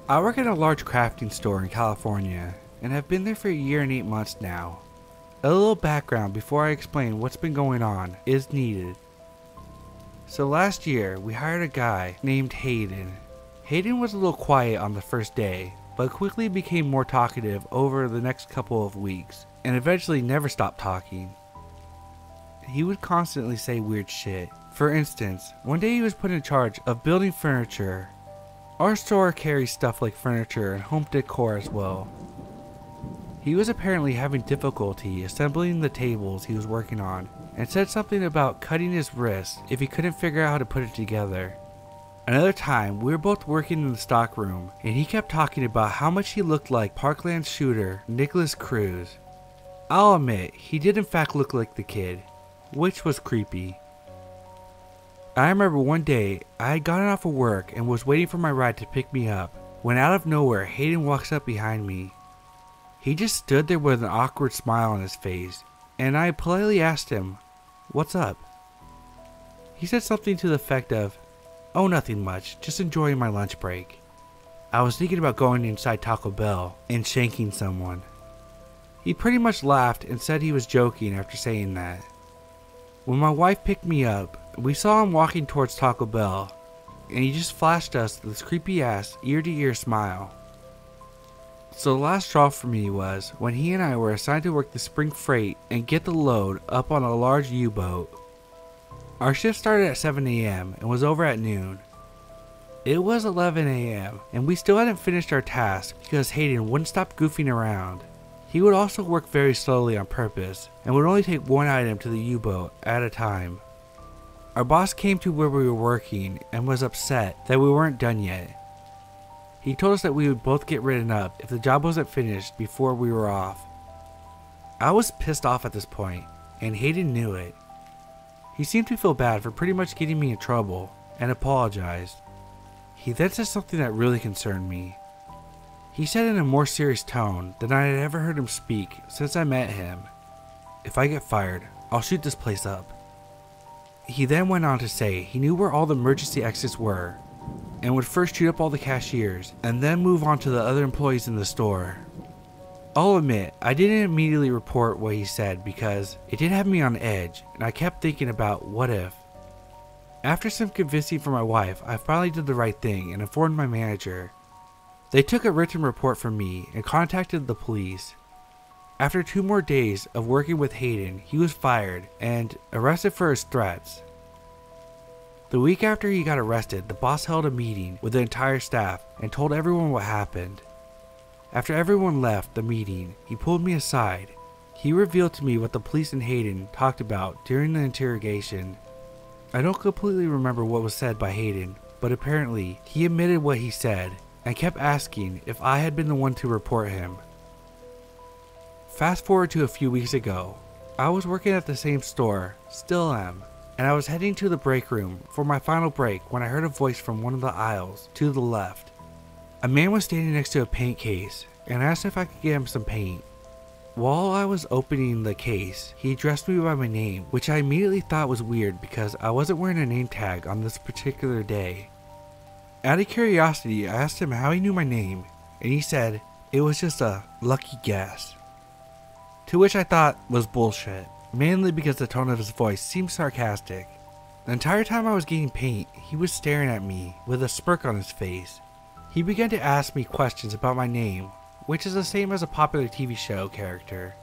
I work at a large crafting store in California and have been there for a year and 8 months now. A little background before I explain what's been going on is needed. So last year we hired a guy named Hayden. Hayden was a little quiet on the first day, but quickly became more talkative over the next couple of weeks and eventually never stopped talking. He would constantly say weird shit. For instance, one day he was put in charge of building furniture. Our store carries stuff like furniture and home decor as well. He was apparently having difficulty assembling the tables he was working on and said something about cutting his wrist if he couldn't figure out how to put it together. Another time, we were both working in the stock room and he kept talking about how much he looked like Parkland shooter Nicholas Cruz. I'll admit, he did in fact look like the kid, which was creepy. I remember one day, I had gotten off of work and was waiting for my ride to pick me up when out of nowhere Hayden walks up behind me. He just stood there with an awkward smile on his face, and I politely asked him, "What's up?" He said something to the effect of, "Oh, nothing much, just enjoying my lunch break." I was thinking about going inside Taco Bell and shanking someone. He pretty much laughed and said he was joking after saying that. When my wife picked me up, we saw him walking towards Taco Bell, and he just flashed us this creepy ass ear-to-ear smile. So the last straw for me was when he and I were assigned to work the spring freight and get the load up on a large U-boat. Our shift started at 7 a.m. and was over at noon. It was 11 a.m. and we still hadn't finished our task because Hayden wouldn't stop goofing around. He would also work very slowly on purpose and would only take one item to the U-boat at a time. Our boss came to where we were working and was upset that we weren't done yet. He told us that we would both get written up if the job wasn't finished before we were off. I was pissed off at this point, and Hayden knew it. He seemed to feel bad for pretty much getting me in trouble and apologized. He then said something that really concerned me. He said in a more serious tone than I had ever heard him speak since I met him, "If I get fired, I'll shoot this place up." He then went on to say he knew where all the emergency exits were and would first shoot up all the cashiers and then move on to the other employees in the store. I'll admit, I didn't immediately report what he said because it did have me on edge and I kept thinking about what if. After some convincing from my wife, I finally did the right thing and informed my manager. They took a written report from me and contacted the police. After 2 more days of working with Hayden, he was fired and arrested for his threats. The week after he got arrested, the boss held a meeting with the entire staff and told everyone what happened. After everyone left the meeting, he pulled me aside. He revealed to me what the police and Hayden talked about during the interrogation. I don't completely remember what was said by Hayden, but apparently he admitted what he said and kept asking if I had been the one to report him. Fast forward to a few weeks ago, I was working at the same store, still am, and I was heading to the break room for my final break when I heard a voice from one of the aisles to the left. A man was standing next to a paint case and asked if I could get him some paint. While I was opening the case, he addressed me by my name, which I immediately thought was weird because I wasn't wearing a name tag on this particular day. Out of curiosity, I asked him how he knew my name, and he said it was just a lucky guess. To which I thought was bullshit, mainly because the tone of his voice seemed sarcastic. The entire time I was getting paint, he was staring at me with a smirk on his face. He began to ask me questions about my name, which is the same as a popular TV show character.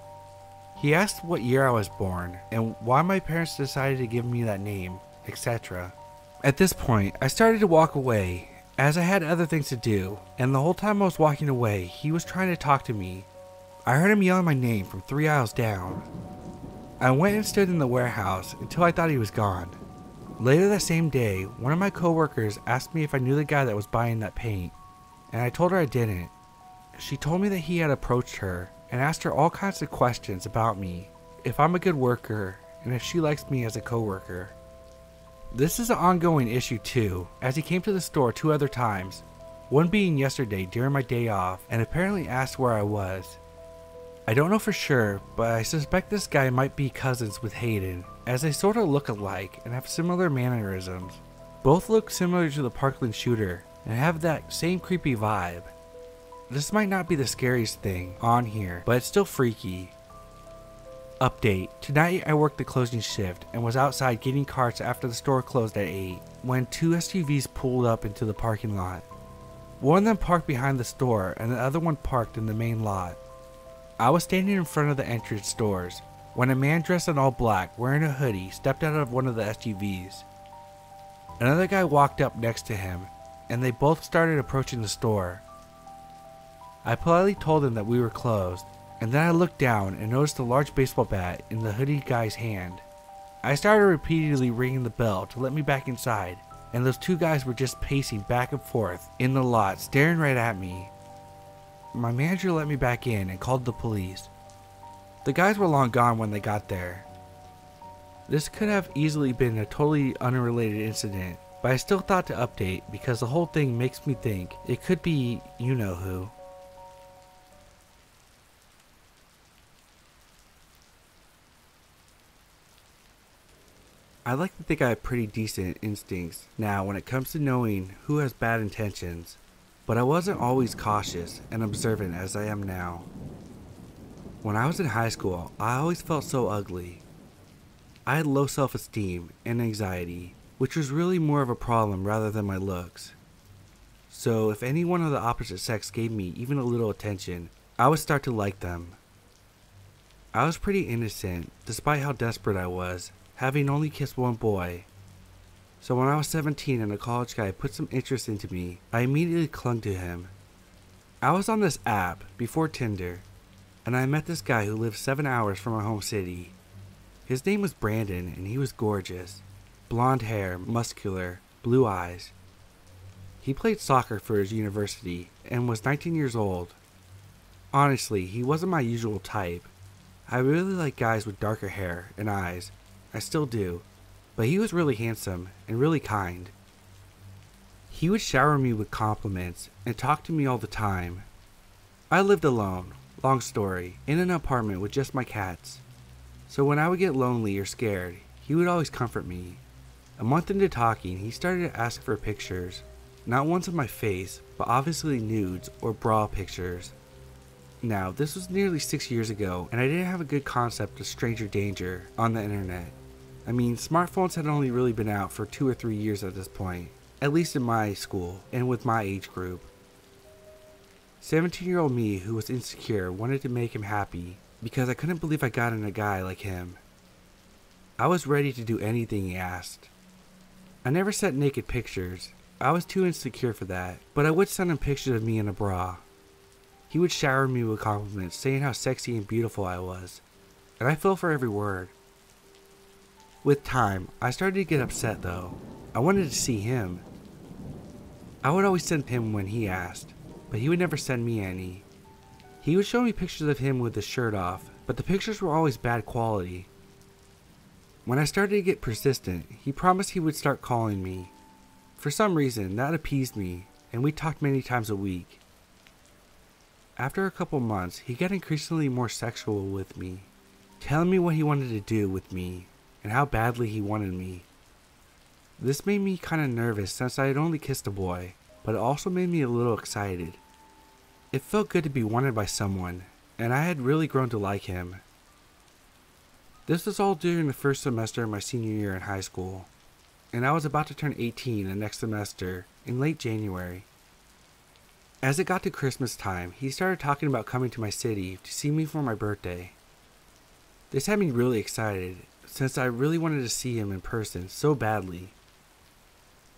He asked what year I was born and why my parents decided to give me that name, etc. At this point, I started to walk away as I had other things to do, and the whole time I was walking away, he was trying to talk to me. I heard him yelling my name from 3 aisles down. I went and stood in the warehouse until I thought he was gone. Later that same day, one of my coworkers asked me if I knew the guy that was buying that paint, and I told her I didn't. She told me that he had approached her and asked her all kinds of questions about me, if I'm a good worker, and if she likes me as a coworker. This is an ongoing issue too, as he came to the store 2 other times, one being yesterday during my day off, and apparently asked where I was. I don't know for sure, but I suspect this guy might be cousins with Hayden, as they sort of look alike and have similar mannerisms. Both look similar to the Parkland shooter, and have that same creepy vibe. This might not be the scariest thing on here, but it's still freaky. Update. Tonight I worked the closing shift and was outside getting carts after the store closed at 8 when 2 SUVs pulled up into the parking lot. One of them parked behind the store and the other one parked in the main lot. I was standing in front of the entrance doors when a man dressed in all black wearing a hoodie stepped out of one of the SUVs. Another guy walked up next to him and they both started approaching the store. I politely told them that we were closed, and then I looked down and noticed a large baseball bat in the hooded guy's hand. I started repeatedly ringing the bell to let me back inside, and those 2 guys were just pacing back and forth in the lot, staring right at me. My manager let me back in and called the police. The guys were long gone when they got there. This could have easily been a totally unrelated incident, but I still thought to update because the whole thing makes me think it could be you know who. I like to think I have pretty decent instincts now when it comes to knowing who has bad intentions, but I wasn't always cautious and observant as I am now. When I was in high school, I always felt so ugly. I had low self-esteem and anxiety, which was really more of a problem rather than my looks. So if anyone of the opposite sex gave me even a little attention, I would start to like them. I was pretty innocent, despite how desperate I was, having only kissed one boy. So when I was 17 and a college guy put some interest into me, I immediately clung to him. I was on this app before Tinder, and I met this guy who lived 7 hours from my home city. His name was Brandon and he was gorgeous. Blonde hair, muscular, blue eyes. He played soccer for his university and was 19 years old. Honestly, he wasn't my usual type. I really like guys with darker hair and eyes. I still do, but he was really handsome and really kind. He would shower me with compliments and talk to me all the time. I lived alone, long story, in an apartment with just my cats. So when I would get lonely or scared, he would always comfort me. A month into talking, he started to ask for pictures. Not ones of my face, but obviously nudes or bra pictures. Now, this was nearly 6 years ago, and I didn't have a good concept of stranger danger on the internet. I mean, smartphones had only really been out for 2 or 3 years at this point, at least in my school and with my age group. 17-year-old me who was insecure wanted to make him happy because I couldn't believe I got in a guy like him. I was ready to do anything he asked. I never sent naked pictures. I was too insecure for that, but I would send him pictures of me in a bra. He would shower me with compliments saying how sexy and beautiful I was, and I fell for every word. With time, I started to get upset though. I wanted to see him. I would always send him when he asked, but he would never send me any. He would show me pictures of him with his shirt off, but the pictures were always bad quality. When I started to get persistent, he promised he would start calling me. For some reason, that appeased me, and we talked many times a week. After a couple months, he got increasingly more sexual with me, telling me what he wanted to do with me, and how badly he wanted me. This made me kinda nervous since I had only kissed a boy, but it also made me a little excited. It felt good to be wanted by someone, and I had really grown to like him. This was all during the first semester of my senior year in high school, and I was about to turn 18 the next semester in late January. As it got to Christmas time, he started talking about coming to my city to see me for my birthday. This had me really excited, since I really wanted to see him in person so badly.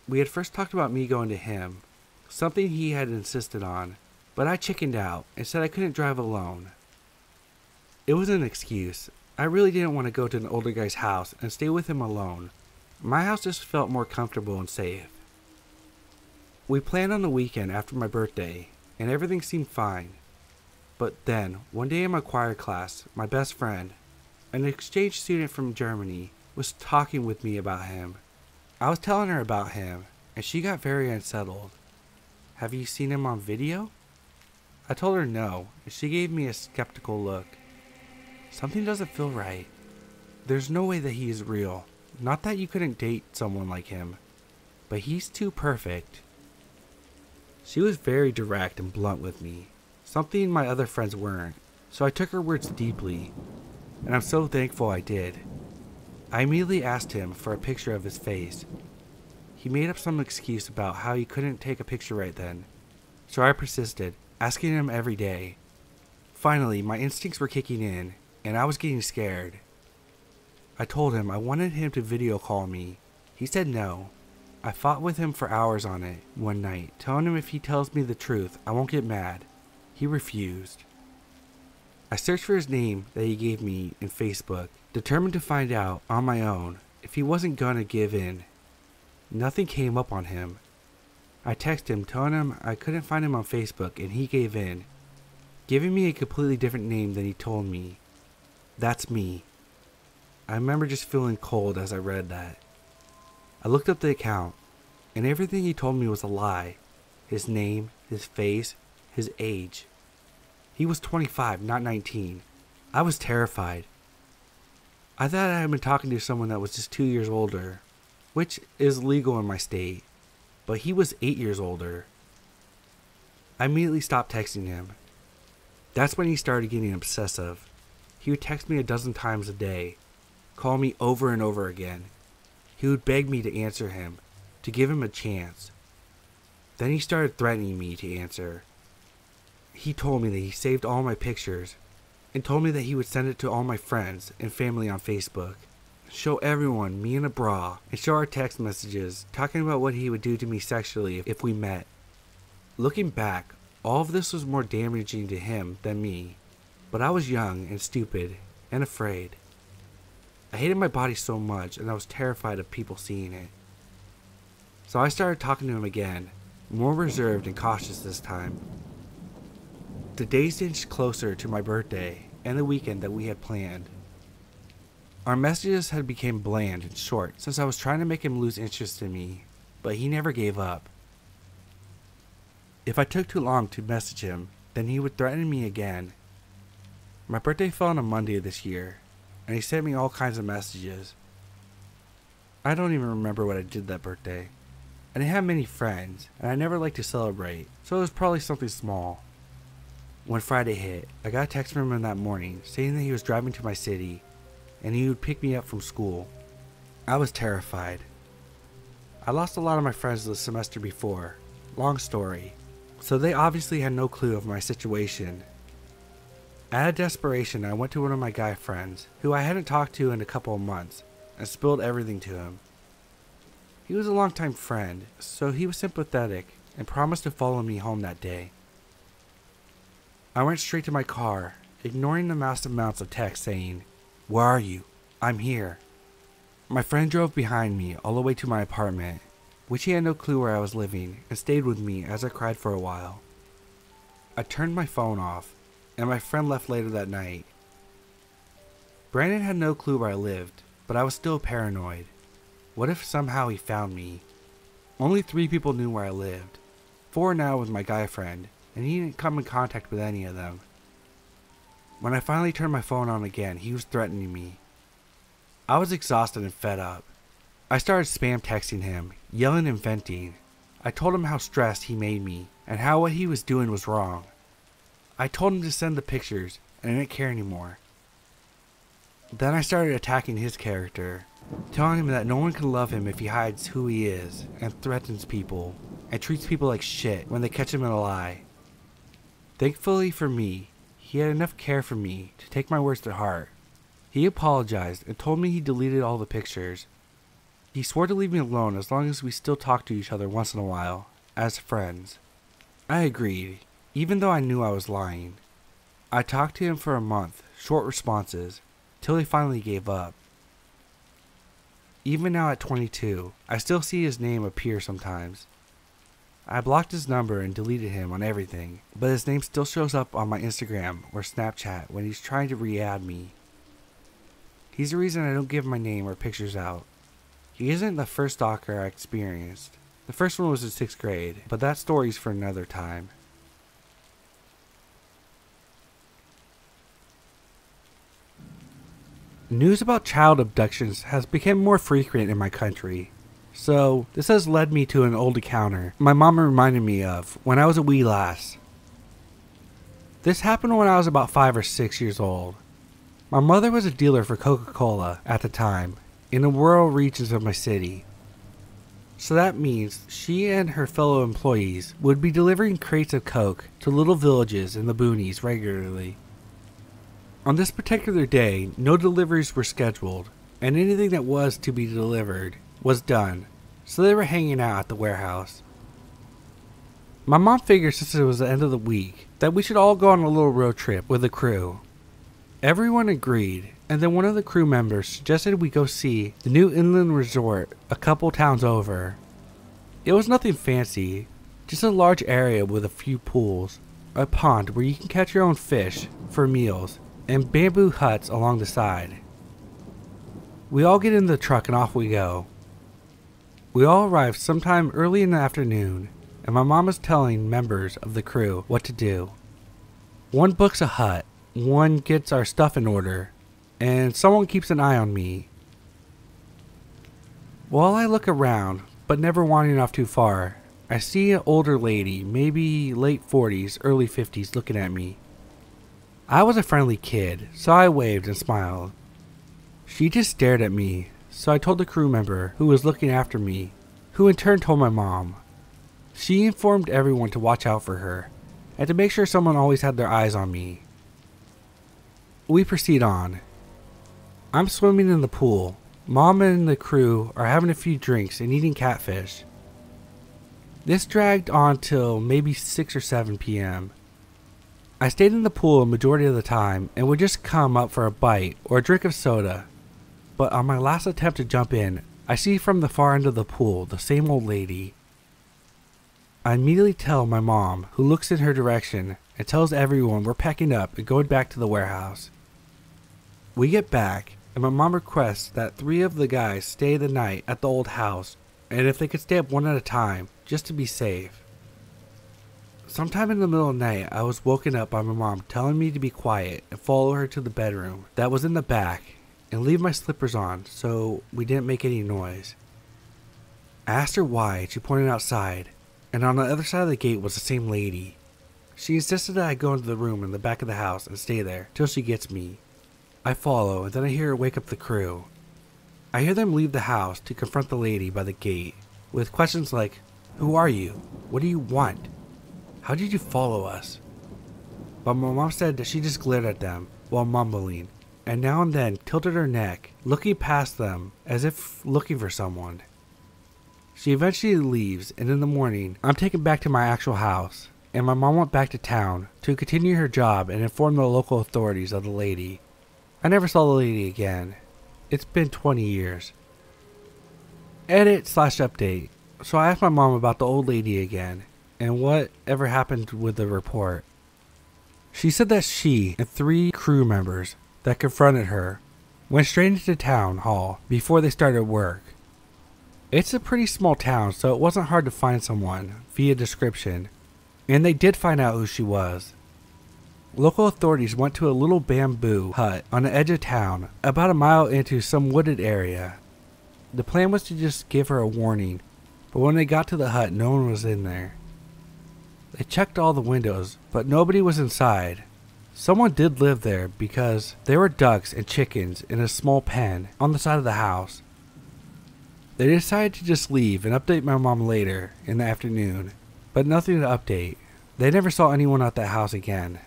We had first talked about me going to him, something he had insisted on, but I chickened out and said I couldn't drive alone. It was an excuse. I really didn't want to go to an older guy's house and stay with him alone. My house just felt more comfortable and safe. We planned on the weekend after my birthday, and everything seemed fine. But then, one day in my choir class, my best friend, an exchange student from Germany, was talking with me about him. I was telling her about him, and she got very unsettled. "Have you seen him on video?" I told her no, and she gave me a skeptical look. Something doesn't feel right. There's no way that he is real. Not that you couldn't date someone like him, but he's too perfect. She was very direct and blunt with me, something my other friends weren't, so I took her words deeply, and I'm so thankful I did. I immediately asked him for a picture of his face. He made up some excuse about how he couldn't take a picture right then, so I persisted, asking him every day. Finally, my instincts were kicking in, and I was getting scared. I told him I wanted him to video call me. He said no. I fought with him for hours on it one night, telling him if he tells me the truth, I won't get mad. He refused. I searched for his name that he gave me in Facebook, determined to find out on my own if he wasn't gonna give in. Nothing came up on him. I texted him telling him I couldn't find him on Facebook, and he gave in, giving me a completely different name than he told me. That's me. I remember just feeling cold as I read that. I looked up the account, and everything he told me was a lie. His name, his face, his age. He was 25, not 19. I was terrified. I thought I had been talking to someone that was just 2 years older, which is legal in my state, but he was 8 years older. I immediately stopped texting him. That's when he started getting obsessive. He would text me a dozen times a day, call me over and over again. He would beg me to answer him, to give him a chance. Then he started threatening me to answer. He told me that he saved all my pictures, and told me that he would send it to all my friends and family on Facebook, show everyone me in a bra, and show our text messages talking about what he would do to me sexually if we met. Looking back, all of this was more damaging to him than me, but I was young and stupid and afraid. I hated my body so much, and I was terrified of people seeing it. So I started talking to him again, more reserved and cautious this time. The days inched closer to my birthday and the weekend that we had planned. Our messages had become bland and short since I was trying to make him lose interest in me, but he never gave up. If I took too long to message him, then he would threaten me again. My birthday fell on a Monday this year, and he sent me all kinds of messages. I don't even remember what I did that birthday. I didn't have many friends, and I never liked to celebrate, so it was probably something small. When Friday hit, I got a text from him that morning saying that he was driving to my city, and he would pick me up from school. I was terrified. I lost a lot of my friends the semester before. Long story. So they obviously had no clue of my situation. Out of desperation, I went to one of my guy friends, who I hadn't talked to in a couple of months, and spilled everything to him. He was a longtime friend, so he was sympathetic and promised to follow me home that day. I went straight to my car, ignoring the massive amounts of text saying, "Where are you? I'm here." My friend drove behind me all the way to my apartment, which he had no clue where I was living, and stayed with me as I cried for a while. I turned my phone off, and my friend left later that night. Brandon had no clue where I lived, but I was still paranoid. What if somehow he found me? Only 3 people knew where I lived. 4 now with my guy friend, and he didn't come in contact with any of them. When I finally turned my phone on again, he was threatening me. I was exhausted and fed up. I started spam texting him, yelling and venting. I told him how stressed he made me, and how what he was doing was wrong. I told him to send the pictures, and I didn't care anymore. Then I started attacking his character, telling him that no one can love him if he hides who he is, and threatens people, and treats people like shit when they catch him in a lie. Thankfully for me, he had enough care for me to take my words to heart. He apologized and told me he deleted all the pictures. He swore to leave me alone as long as we still talked to each other once in a while, as friends. I agreed, even though I knew I was lying. I talked to him for a month, short responses, till he finally gave up. Even now at 22, I still see his name appear sometimes. I blocked his number and deleted him on everything, but his name still shows up on my Instagram or Snapchat when he's trying to re-add me. He's the reason I don't give my name or pictures out. He isn't the first stalker I experienced. The first one was in 6th grade, but that story's for another time. News about child abductions has become more frequent in my country. So this has led me to an old encounter my mom reminded me of when I was a wee lass. This happened when I was about 5 or 6 years old. My mother was a dealer for Coca-Cola at the time in the rural regions of my city. So that means she and her fellow employees would be delivering crates of Coke to little villages in the boonies regularly. On this particular day, no deliveries were scheduled, and anything that was to be delivered was done, so they were hanging out at the warehouse. My mom figured since it was the end of the week that we should all go on a little road trip with the crew. Everyone agreed, and then one of the crew members suggested we go see the new inland resort a couple towns over. It was nothing fancy, just a large area with a few pools, a pond where you can catch your own fish for meals, and bamboo huts along the side. We all get in the truck and off we go. We all arrived sometime early in the afternoon, and my mom is telling members of the crew what to do. One books a hut, one gets our stuff in order, and someone keeps an eye on me. While I look around, but never wandering off too far, I see an older lady, maybe late 40s, early 50s, looking at me. I was a friendly kid, so I waved and smiled. She just stared at me, so I told the crew member who was looking after me, who in turn told my mom. She informed everyone to watch out for her, and to make sure someone always had their eyes on me. We proceed on. I'm swimming in the pool. Mom and the crew are having a few drinks and eating catfish. This dragged on till maybe 6 or 7 p.m. I stayed in the pool a majority of the time and would just come up for a bite or a drink of soda. But on my last attempt to jump in, I see from the far end of the pool the same old lady. I immediately tell my mom, who looks in her direction and tells everyone we're packing up and going back to the warehouse. We get back, and my mom requests that 3 of the guys stay the night at the old house, and if they could stay up one at a time, just to be safe. Sometime in the middle of the night, I was woken up by my mom telling me to be quiet and follow her to the bedroom that was in the back, and leave my slippers on so we didn't make any noise. I asked her why, and she pointed outside, and on the other side of the gate was the same lady. She insisted that I go into the room in the back of the house and stay there till she gets me. I follow, and then I hear her wake up the crew. I hear them leave the house to confront the lady by the gate with questions like, "Who are you? What do you want? How did you follow us?" But my mom said that she just glared at them while mumbling, and now and then tilted her neck, looking past them as if looking for someone. She eventually leaves, and in the morning, I'm taken back to my actual house, and my mom went back to town to continue her job and inform the local authorities of the lady. I never saw the lady again. It's been 20 years. Edit/update. So I asked my mom about the old lady again, and what ever happened with the report. She said that she and 3 crew members that confronted her went straight into town hall before they started work. It's a pretty small town, so it wasn't hard to find someone via description, and they did find out who she was. Local authorities went to a little bamboo hut on the edge of town, about a mile into some wooded area. The plan was to just give her a warning, but when they got to the hut, no one was in there. They checked all the windows, but nobody was inside. Someone did live there because there were ducks and chickens in a small pen on the side of the house. They decided to just leave and update my mom later in the afternoon, but nothing to update. They never saw anyone at that house again.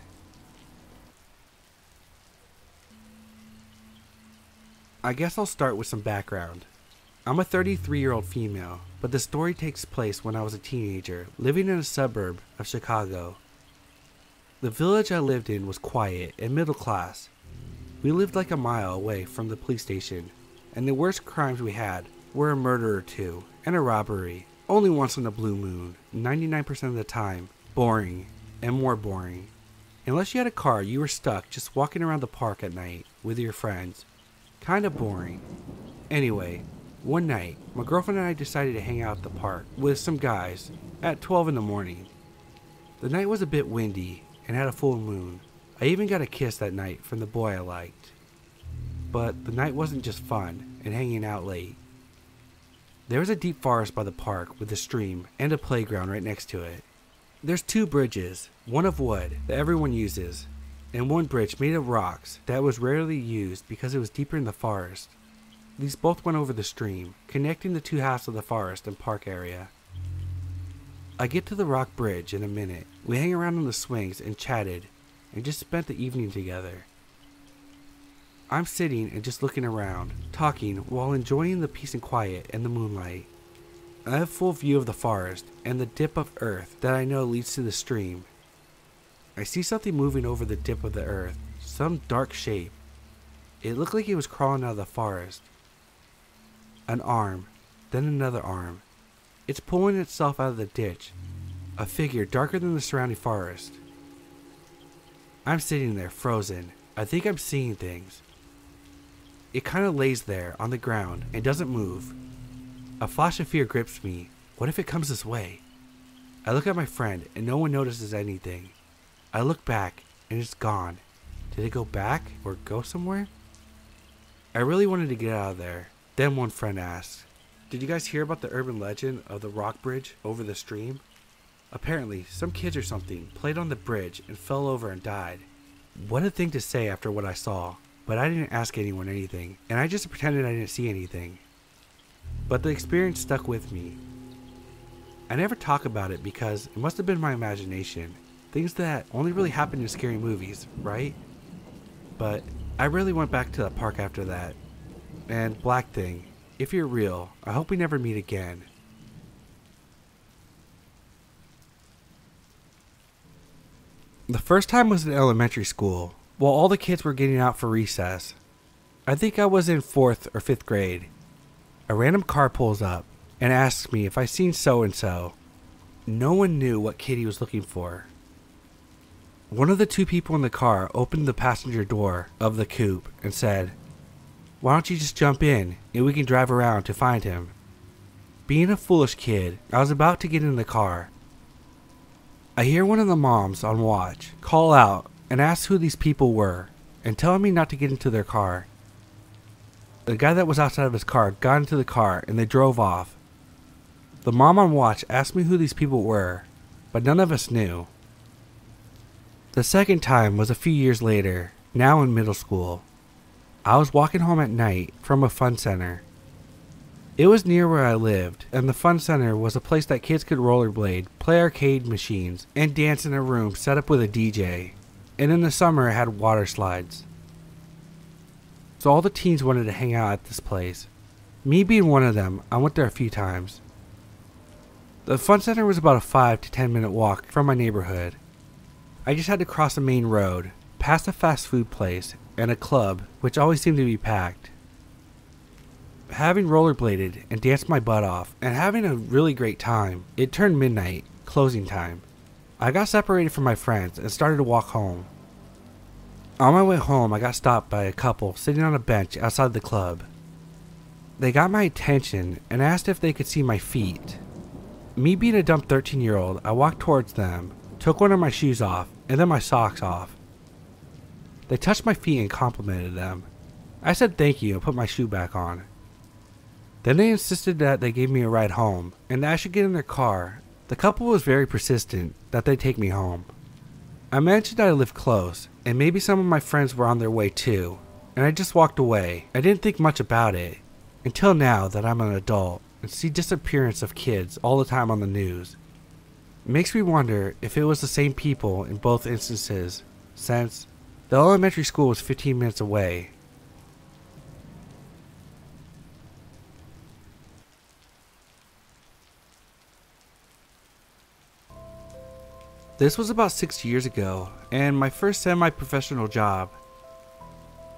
I guess I'll start with some background. I'm a 33-year-old female, but the story takes place when I was a teenager, living in a suburb of Chicago. The village I lived in was quiet and middle class. We lived like a mile away from the police station, and the worst crimes we had were a murder or 2 and a robbery, only once in a blue moon, 99% of the time. Boring, and more boring. Unless you had a car, you were stuck just walking around the park at night with your friends. Kinda boring. Anyway, one night, my girlfriend and I decided to hang out at the park with some guys at 12 in the morning. The night was a bit windy and had a full moon. I even got a kiss that night from the boy I liked. But the night wasn't just fun and hanging out late. There is a deep forest by the park with a stream and a playground right next to it. There's 2 bridges, one of wood that everyone uses, and one bridge made of rocks that was rarely used because it was deeper in the forest. These both went over the stream, connecting the 2 halves of the forest and park area. I get to the rock bridge in a minute. We hang around on the swings and chatted, and just spent the evening together. I'm sitting and just looking around, talking while enjoying the peace and quiet and the moonlight. I have full view of the forest and the dip of earth that I know leads to the stream. I see something moving over the dip of the earth, some dark shape. It looked like it was crawling out of the forest. An arm, then another arm. It's pulling itself out of the ditch, a figure darker than the surrounding forest. I'm sitting there, frozen. I think I'm seeing things. It kind of lays there on the ground and doesn't move. A flash of fear grips me. What if it comes this way? I look at my friend and no one notices anything. I look back and it's gone. Did it go back or go somewhere? I really wanted to get out of there. Then one friend asked, "Did you guys hear about the urban legend of the rock bridge over the stream? Apparently, some kids or something played on the bridge and fell over and died." What a thing to say after what I saw, but I didn't ask anyone anything, and I just pretended I didn't see anything. But the experience stuck with me. I never talk about it because it must have been my imagination, things that only really happen in scary movies, right? But I really went back to that park after that. And Black Thing, if you're real, I hope we never meet again. The first time was in elementary school, while all the kids were getting out for recess. I think I was in 4th or 5th grade. A random car pulls up and asks me if I seen so-and-so. No one knew what kid he was looking for. One of the 2 people in the car opened the passenger door of the coupe and said, "Why don't you just jump in and we can drive around to find him?" Being a foolish kid, I was about to get in the car. I hear one of the moms on watch call out and ask who these people were and tell me not to get into their car. The guy that was outside of his car got into the car and they drove off. The mom on watch asked me who these people were, but none of us knew. The second time was a few years later, now in middle school. I was walking home at night from a fun center. It was near where I lived, and the fun center was a place that kids could rollerblade, play arcade machines, and dance in a room set up with a DJ. And in the summer it had water slides. So all the teens wanted to hang out at this place. Me being one of them, I went there a few times. The fun center was about a 5 to 10 minute walk from my neighborhood. I just had to cross a main road, past a fast food place, and a club, which always seemed to be packed. Having rollerbladed and danced my butt off, and having a really great time, it turned midnight, closing time. I got separated from my friends and started to walk home. On my way home, I got stopped by a couple sitting on a bench outside the club. They got my attention and asked if they could see my feet. Me being a dumb 13-year-old, I walked towards them, took one of my shoes off, and then my socks off. They touched my feet and complimented them. I said thank you and put my shoe back on. Then they insisted that they gave me a ride home and that I should get in their car. The couple was very persistent that they'd take me home. I mentioned I lived close and maybe some of my friends were on their way too, and I just walked away. I didn't think much about it until now that I'm an adult and see disappearance of kids all the time on the news. It makes me wonder if it was the same people in both instances, since the elementary school was 15 minutes away. This was about 6 years ago, and my first semi-professional job.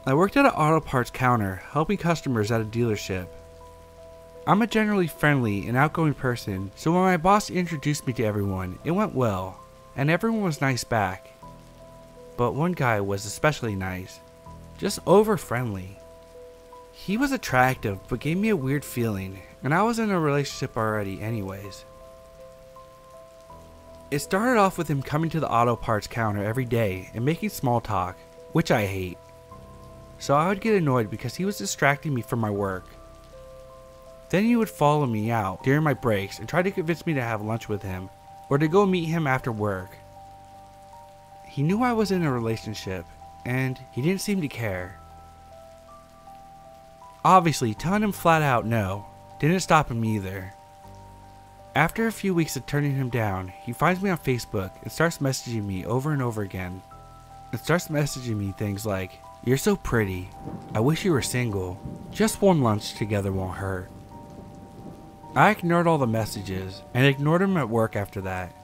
I worked at an auto parts counter, helping customers at a dealership. I'm a generally friendly and outgoing person, so when my boss introduced me to everyone, it went well, and everyone was nice back. But one guy was especially nice, just over friendly. He was attractive, but gave me a weird feeling, and I was in a relationship already anyways. It started off with him coming to the auto parts counter every day and making small talk, which I hate. So I would get annoyed because he was distracting me from my work. Then he would follow me out during my breaks and try to convince me to have lunch with him or to go meet him after work. He knew I was in a relationship and he didn't seem to care. Obviously, telling him flat out no didn't stop him either. After a few weeks of turning him down, he finds me on Facebook and starts messaging me over and over again. And starts messaging me things like, "You're so pretty. I wish you were single. Just one lunch together won't hurt." I ignored all the messages and ignored him at work after that.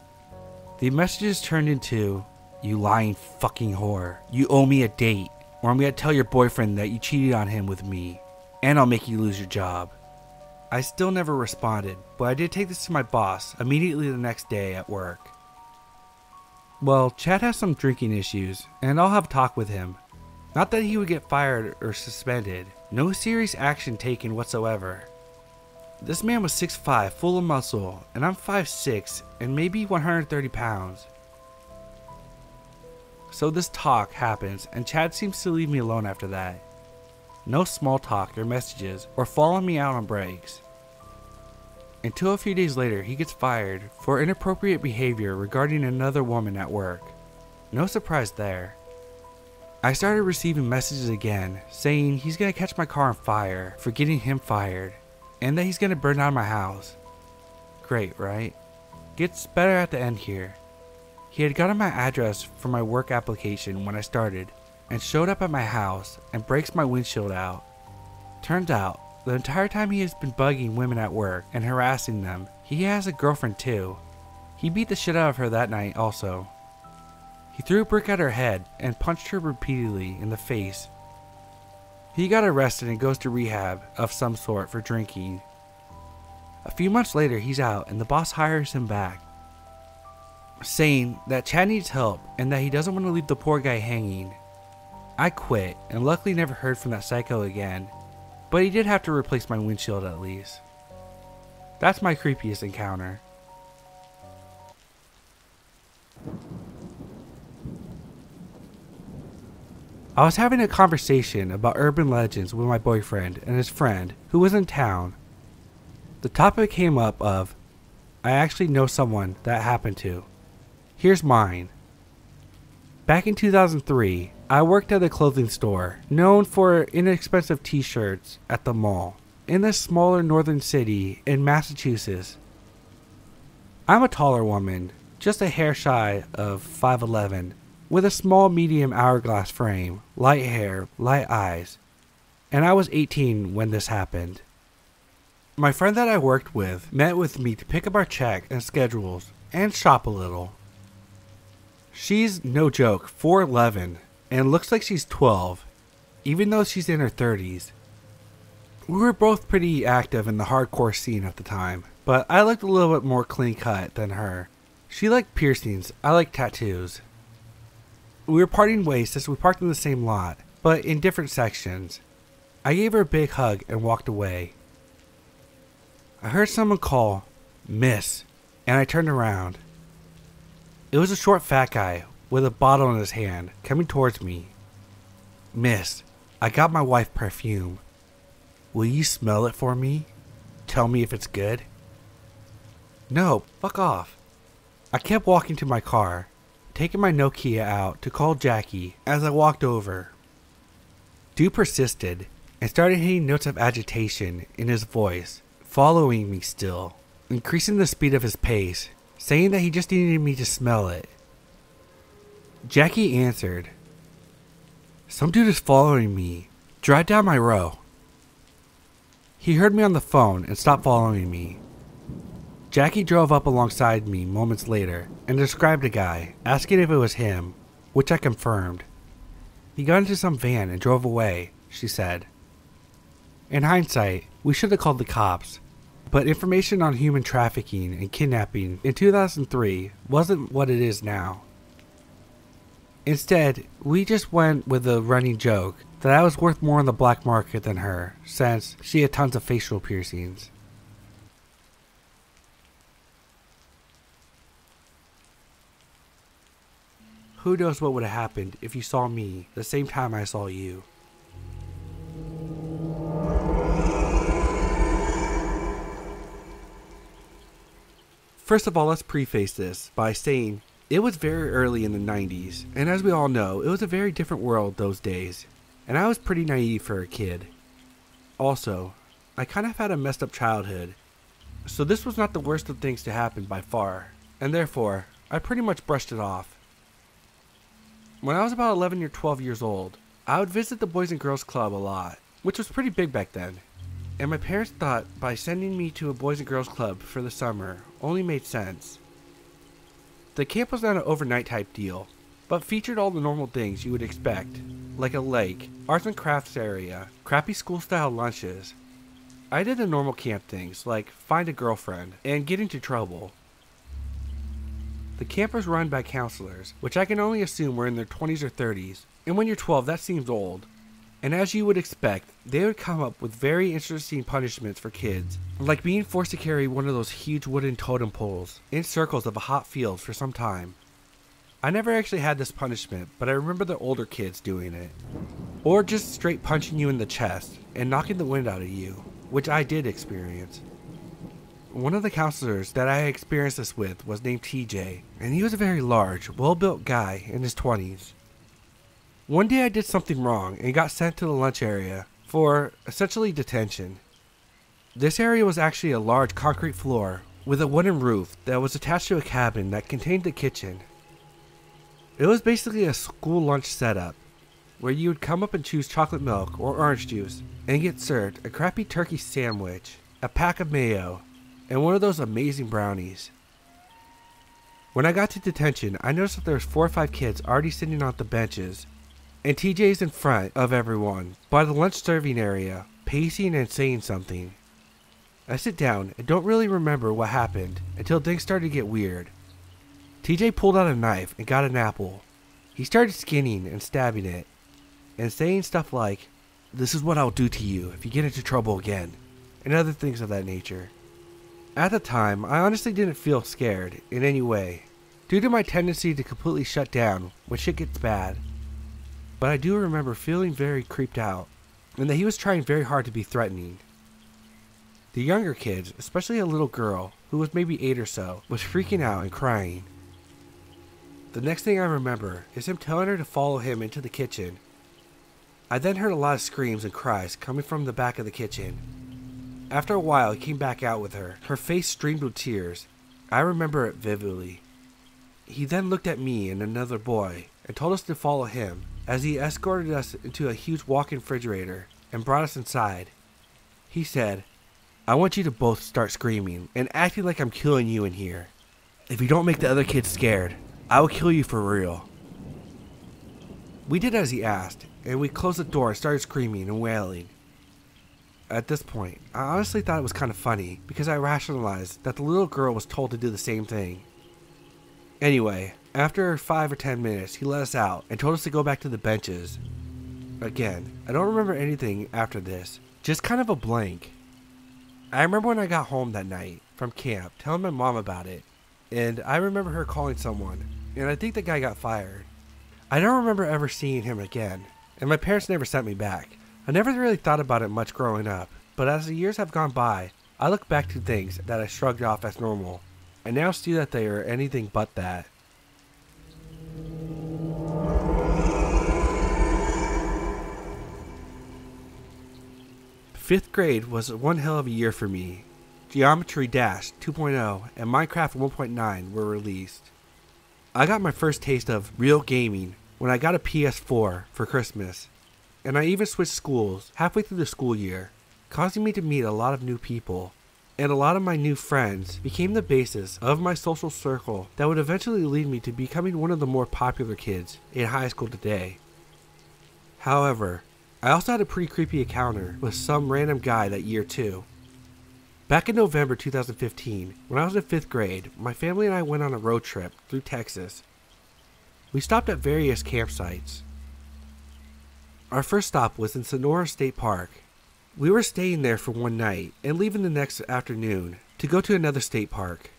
The messages turned into, "You lying fucking whore. You owe me a date, or I'm gonna tell your boyfriend that you cheated on him with me, and I'll make you lose your job." I still never responded, but I did take this to my boss immediately the next day at work. Well, Chad has some drinking issues, and I'll have a talk with him. Not that he would get fired or suspended, no serious action taken whatsoever. This man was 6'5", full of muscle, and I'm 5'6", and maybe 130 pounds. So this talk happens, and Chad seems to leave me alone after that. No small talk or messages, or following me out on breaks. Until a few days later, he gets fired for inappropriate behavior regarding another woman at work. No surprise there. I started receiving messages again, saying he's gonna catch my car on fire for getting him fired, and that he's gonna burn down my house. Great, right? Gets better at the end here. He had gotten my address from my work application when I started, and showed up at my house and breaks my windshield out. Turns out, the entire time he has been bugging women at work and harassing them, he has a girlfriend too. He beat the shit out of her that night also. He threw a brick at her head and punched her repeatedly in the face. He got arrested and goes to rehab of some sort for drinking. A few months later, he's out and the boss hires him back, saying that Chad needs help and that he doesn't want to leave the poor guy hanging. I quit and luckily never heard from that psycho again, but he did have to replace my windshield at least. That's my creepiest encounter. I was having a conversation about urban legends with my boyfriend and his friend who was in town. The topic came up of, I actually know someone that happened to. Here's mine. Back in 2003, I worked at a clothing store known for inexpensive t-shirts at the mall in this smaller northern city in Massachusetts. I'm a taller woman, just a hair shy of 5'11", with a small medium hourglass frame, light hair, light eyes, and I was 18 when this happened. My friend that I worked with met with me to pick up our check and schedules and shop a little. She's, no joke, 4'11", and looks like she's 12, even though she's in her 30s. We were both pretty active in the hardcore scene at the time, but I looked a little bit more clean cut than her. She liked piercings, I liked tattoos. We were parting ways as we parked in the same lot, but in different sections. I gave her a big hug and walked away. I heard someone call, "Miss," and I turned around. It was a short fat guy with a bottle in his hand coming towards me. "Miss, I got my wife perfume. Will you smell it for me? Tell me if it's good?" "No, fuck off." I kept walking to my car, taking my Nokia out to call Jackie as I walked over. Dude persisted and started hitting notes of agitation in his voice, following me still, increasing the speed of his pace, saying that he just needed me to smell it. Jackie answered, "Some dude is following me. Drive down my row." He heard me on the phone and stopped following me. Jackie drove up alongside me moments later and described a guy, asking if it was him, which I confirmed. He got into some van and drove away, she said. In hindsight, we should have called the cops, but information on human trafficking and kidnapping in 2003 wasn't what it is now. Instead, we just went with the running joke that I was worth more on the black market than her, since she had tons of facial piercings. Who knows what would have happened if you saw me the same time I saw you? First of all, let's preface this by saying it was very early in the 90s, and as we all know, it was a very different world those days, and I was pretty naive for a kid. Also, I kind of had a messed up childhood, so this was not the worst of things to happen by far, and therefore, I pretty much brushed it off. When I was about 11 or 12 years old, I would visit the Boys and Girls Club a lot, which was pretty big back then. And my parents thought by sending me to a Boys and Girls Club for the summer only made sense. The camp was not an overnight type deal, but featured all the normal things you would expect, like a lake, arts and crafts area, crappy school style lunches. I did the normal camp things like find a girlfriend and get into trouble. The camp was run by counselors, which I can only assume were in their 20s or 30s, and when you're 12 that seems old. And as you would expect, they would come up with very interesting punishments for kids, like being forced to carry one of those huge wooden totem poles in circles of a hot field for some time. I never actually had this punishment, but I remember the older kids doing it. Or just straight punching you in the chest and knocking the wind out of you, which I did experience. One of the counselors that I experienced this with was named TJ, and he was a very large, well-built guy in his 20s. One day I did something wrong and got sent to the lunch area for essentially detention. This area was actually a large concrete floor with a wooden roof that was attached to a cabin that contained the kitchen. It was basically a school lunch setup where you would come up and choose chocolate milk or orange juice and get served a crappy turkey sandwich, a pack of mayo, and one of those amazing brownies. When I got to detention, I noticed that there was 4 or 5 kids already sitting on the benches, and TJ's in front of everyone by the lunch serving area, pacing and saying something. I sit down and don't really remember what happened until things started to get weird. TJ pulled out a knife and got an apple. He started skinning and stabbing it, and saying stuff like, "This is what I'll do to you if you get into trouble again," and other things of that nature. At the time, I honestly didn't feel scared in any way, due to my tendency to completely shut down when shit gets bad. But I do remember feeling very creeped out, and that he was trying very hard to be threatening. The younger kids, especially a little girl, who was maybe 8 or so, was freaking out and crying. The next thing I remember is him telling her to follow him into the kitchen. I then heard a lot of screams and cries coming from the back of the kitchen. After a while, he came back out with her. Her face streamed with tears. I remember it vividly. He then looked at me and another boy and told us to follow him as he escorted us into a huge walk-in refrigerator and brought us inside. He said, "I want you to both start screaming and acting like I'm killing you in here. If you don't make the other kids scared, I will kill you for real." We did as he asked, and we closed the door and started screaming and wailing. At this point, I honestly thought it was kind of funny because I rationalized that the little girl was told to do the same thing. Anyway, after 5 or 10 minutes, he let us out and told us to go back to the benches. Again, I don't remember anything after this, just kind of a blank. I remember when I got home that night from camp telling my mom about it, and I remember her calling someone, and I think the guy got fired. I don't remember ever seeing him again, and my parents never sent me back. I never really thought about it much growing up, but as the years have gone by, I look back to things that I shrugged off as normal, and now see that they are anything but that. Fifth grade was one hell of a year for me. Geometry Dash 2.0 and Minecraft 1.9 were released. I got my first taste of real gaming when I got a PS4 for Christmas, and I even switched schools halfway through the school year, causing me to meet a lot of new people, and a lot of my new friends became the basis of my social circle that would eventually lead me to becoming one of the more popular kids in high school today. However, I also had a pretty creepy encounter with some random guy that year too. Back in November 2015, when I was in 5th grade, my family and I went on a road trip through Texas. We stopped at various campsites. Our first stop was in Sonora State Park. We were staying there for one night and leaving the next afternoon to go to another state park.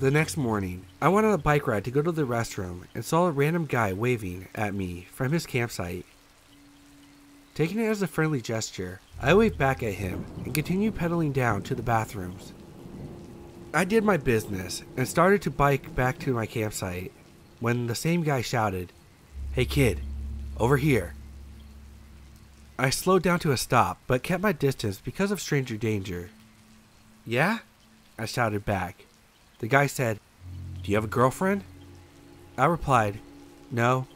The next morning, I went on a bike ride to go to the restroom and saw a random guy waving at me from his campsite. Taking it as a friendly gesture, I waved back at him and continued pedaling down to the bathrooms. I did my business and started to bike back to my campsite when the same guy shouted, "Hey kid, over here." I slowed down to a stop but kept my distance because of stranger danger. "Yeah?" I shouted back. The guy said, "Do you have a girlfriend?" I replied, "No."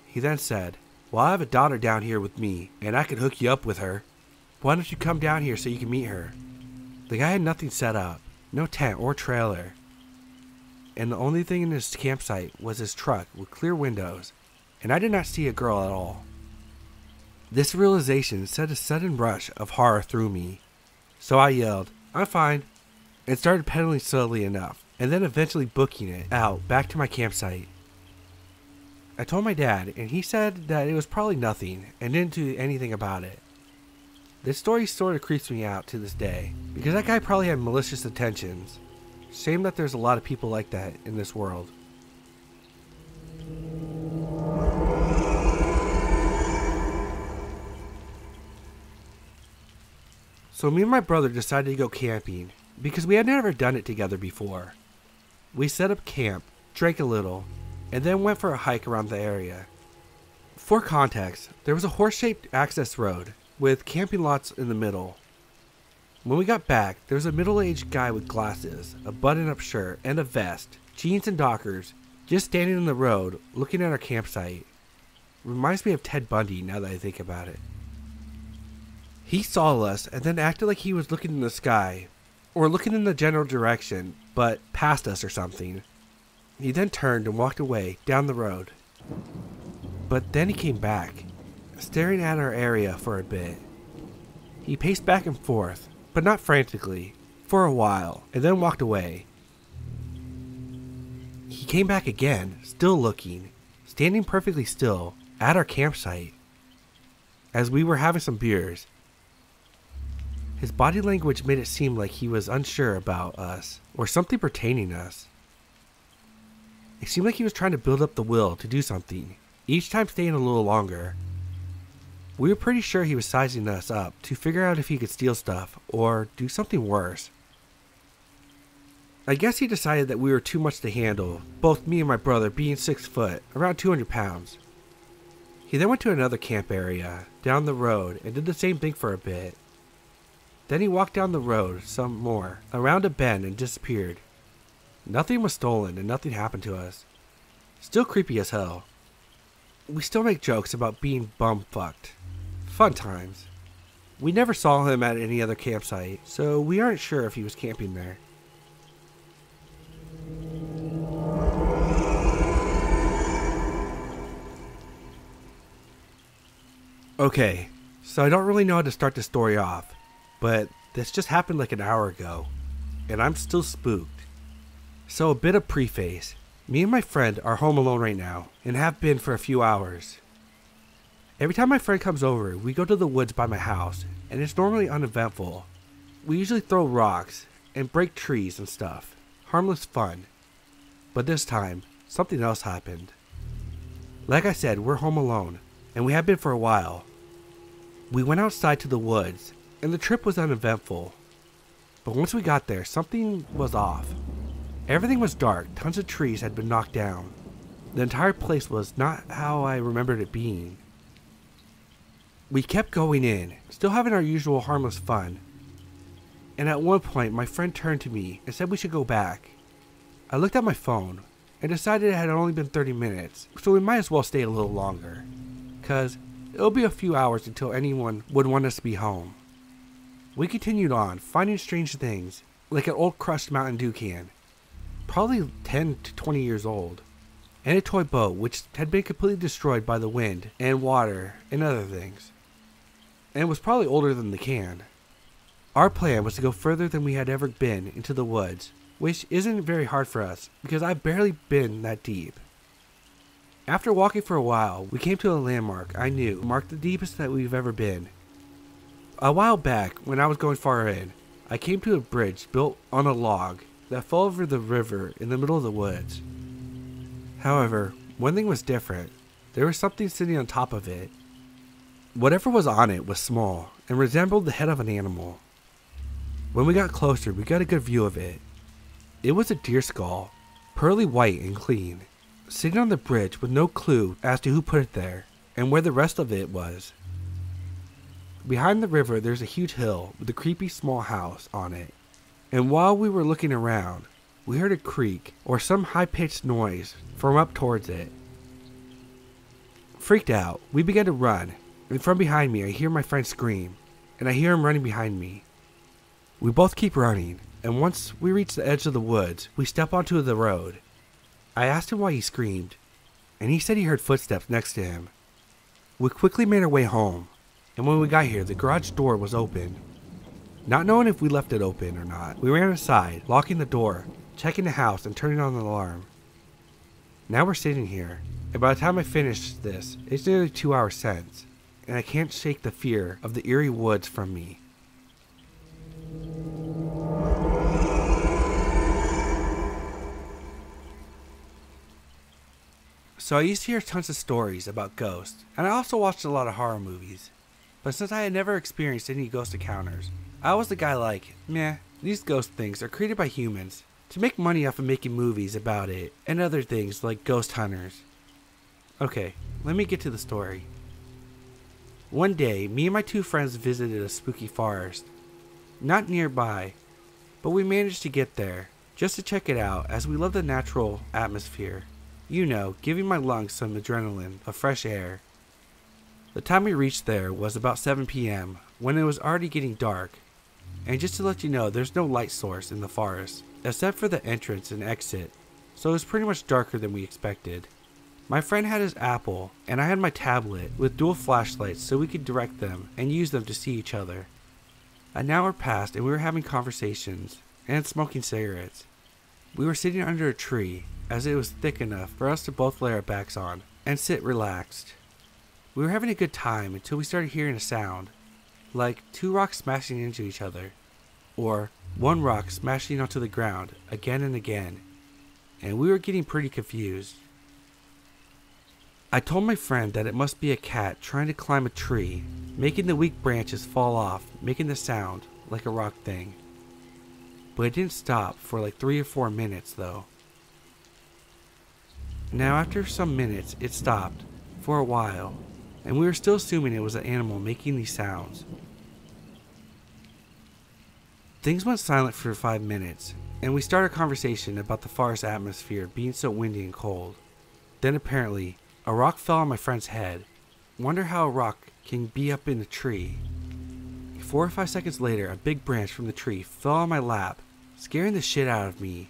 He then said, "Well, I have a daughter down here with me, and I could hook you up with her. Why don't you come down here so you can meet her?" The guy had nothing set up, no tent or trailer, and the only thing in his campsite was his truck with clear windows, and I did not see a girl at all. This realization sent a sudden rush of horror through me, so I yelled, "I'm fine," and started pedaling slowly enough, and then eventually booking it out back to my campsite. I told my dad, and he said that it was probably nothing and didn't do anything about it. This story sort of creeps me out to this day, because that guy probably had malicious intentions. Shame that there's a lot of people like that in this world. So me and my brother decided to go camping, because we had never done it together before. We set up camp, drank a little, and then went for a hike around the area. For context, there was a horse-shaped access road with camping lots in the middle. When we got back, there was a middle-aged guy with glasses, a button-up shirt, and a vest, jeans and dockers, just standing in the road looking at our campsite. Reminds me of Ted Bundy now that I think about it. He saw us and then acted like he was looking in the sky, or looking in the general direction, but past us or something. He then turned and walked away down the road. But then he came back, staring at our area for a bit. He paced back and forth, but not frantically, for a while, and then walked away. He came back again, still looking, standing perfectly still, at our campsite, as we were having some beers. His body language made it seem like he was unsure about us, or something pertaining us. It seemed like he was trying to build up the will to do something, each time staying a little longer. We were pretty sure he was sizing us up to figure out if he could steal stuff, or do something worse. I guess he decided that we were too much to handle, both me and my brother being 6 foot, around 200 pounds. He then went to another camp area, down the road, and did the same thing for a bit. Then he walked down the road some more, around a bend, and disappeared. Nothing was stolen and nothing happened to us. Still creepy as hell. We still make jokes about being bum-fucked. Fun times. We never saw him at any other campsite, so we aren't sure if he was camping there. Okay, so I don't really know how to start the story off, but this just happened like an hour ago, and I'm still spooked. So a bit of preface. Me and my friend are home alone right now, and have been for a few hours. Every time my friend comes over, we go to the woods by my house, and it's normally uneventful. We usually throw rocks, and break trees and stuff. Harmless fun. But this time, something else happened. Like I said, we're home alone, and we have been for a while. We went outside to the woods, and the trip was uneventful. But once we got there, something was off. Everything was dark, tons of trees had been knocked down. The entire place was not how I remembered it being. We kept going in, still having our usual harmless fun. And at one point, my friend turned to me and said we should go back. I looked at my phone and decided it had only been 30 minutes, so we might as well stay a little longer. 'Cause it'll be a few hours until anyone would want us to be home. We continued on, finding strange things, like an old crushed Mountain Dew can, probably 10 to 20 years old, and a toy boat which had been completely destroyed by the wind and water and other things, and was probably older than the can. Our plan was to go further than we had ever been into the woods, which isn't very hard for us because I've barely been that deep. After walking for a while, we came to a landmark I knew marked the deepest that we've ever been. A while back, when I was going far in, I came to a bridge built on a log that fell over the river in the middle of the woods. However, one thing was different. There was something sitting on top of it. Whatever was on it was small and resembled the head of an animal. When we got closer, we got a good view of it. It was a deer skull, pearly white and clean, sitting on the bridge with no clue as to who put it there and where the rest of it was. Behind the river, there's a huge hill with a creepy small house on it, and while we were looking around, we heard a creak or some high-pitched noise from up towards it. Freaked out, we began to run, and from behind me I hear my friend scream, and I hear him running behind me. We both keep running, and once we reach the edge of the woods, we step onto the road. I asked him why he screamed, and he said he heard footsteps next to him. We quickly made our way home, and when we got here, the garage door was open. Not knowing if we left it open or not, we ran inside, locking the door, checking the house, and turning on the alarm. Now we're sitting here, and by the time I finish this, it's nearly 2 hours since, and I can't shake the fear of the eerie woods from me. So I used to hear tons of stories about ghosts, and I also watched a lot of horror movies. But since I had never experienced any ghost encounters, I was the guy like, meh, these ghost things are created by humans to make money off of making movies about it and other things like ghost hunters. Okay, let me get to the story. One day, me and my two friends visited a spooky forest. Not nearby, but we managed to get there just to check it out as we love the natural atmosphere. You know, giving my lungs some adrenaline of fresh air. The time we reached there was about 7 p.m. when it was already getting dark. And just to let you know, there's no light source in the forest, except for the entrance and exit, so it was pretty much darker than we expected. My friend had his Apple, and I had my tablet with dual flashlights so we could direct them and use them to see each other. An hour passed and we were having conversations and smoking cigarettes. We were sitting under a tree, as it was thick enough for us to both lay our backs on and sit relaxed. We were having a good time until we started hearing a sound, like two rocks smashing into each other, or one rock smashing onto the ground again and again, and we were getting pretty confused. I told my friend that it must be a cat trying to climb a tree, making the weak branches fall off, making the sound like a rock thing. But it didn't stop for like 3 or 4 minutes though. Now after some minutes it stopped, for a while, and we were still assuming it was an animal making these sounds. Things went silent for 5 minutes, and we started a conversation about the forest atmosphere being so windy and cold. Then apparently, a rock fell on my friend's head. Wonder how a rock can be up in a tree. 4 or 5 seconds later, a big branch from the tree fell on my lap, scaring the shit out of me.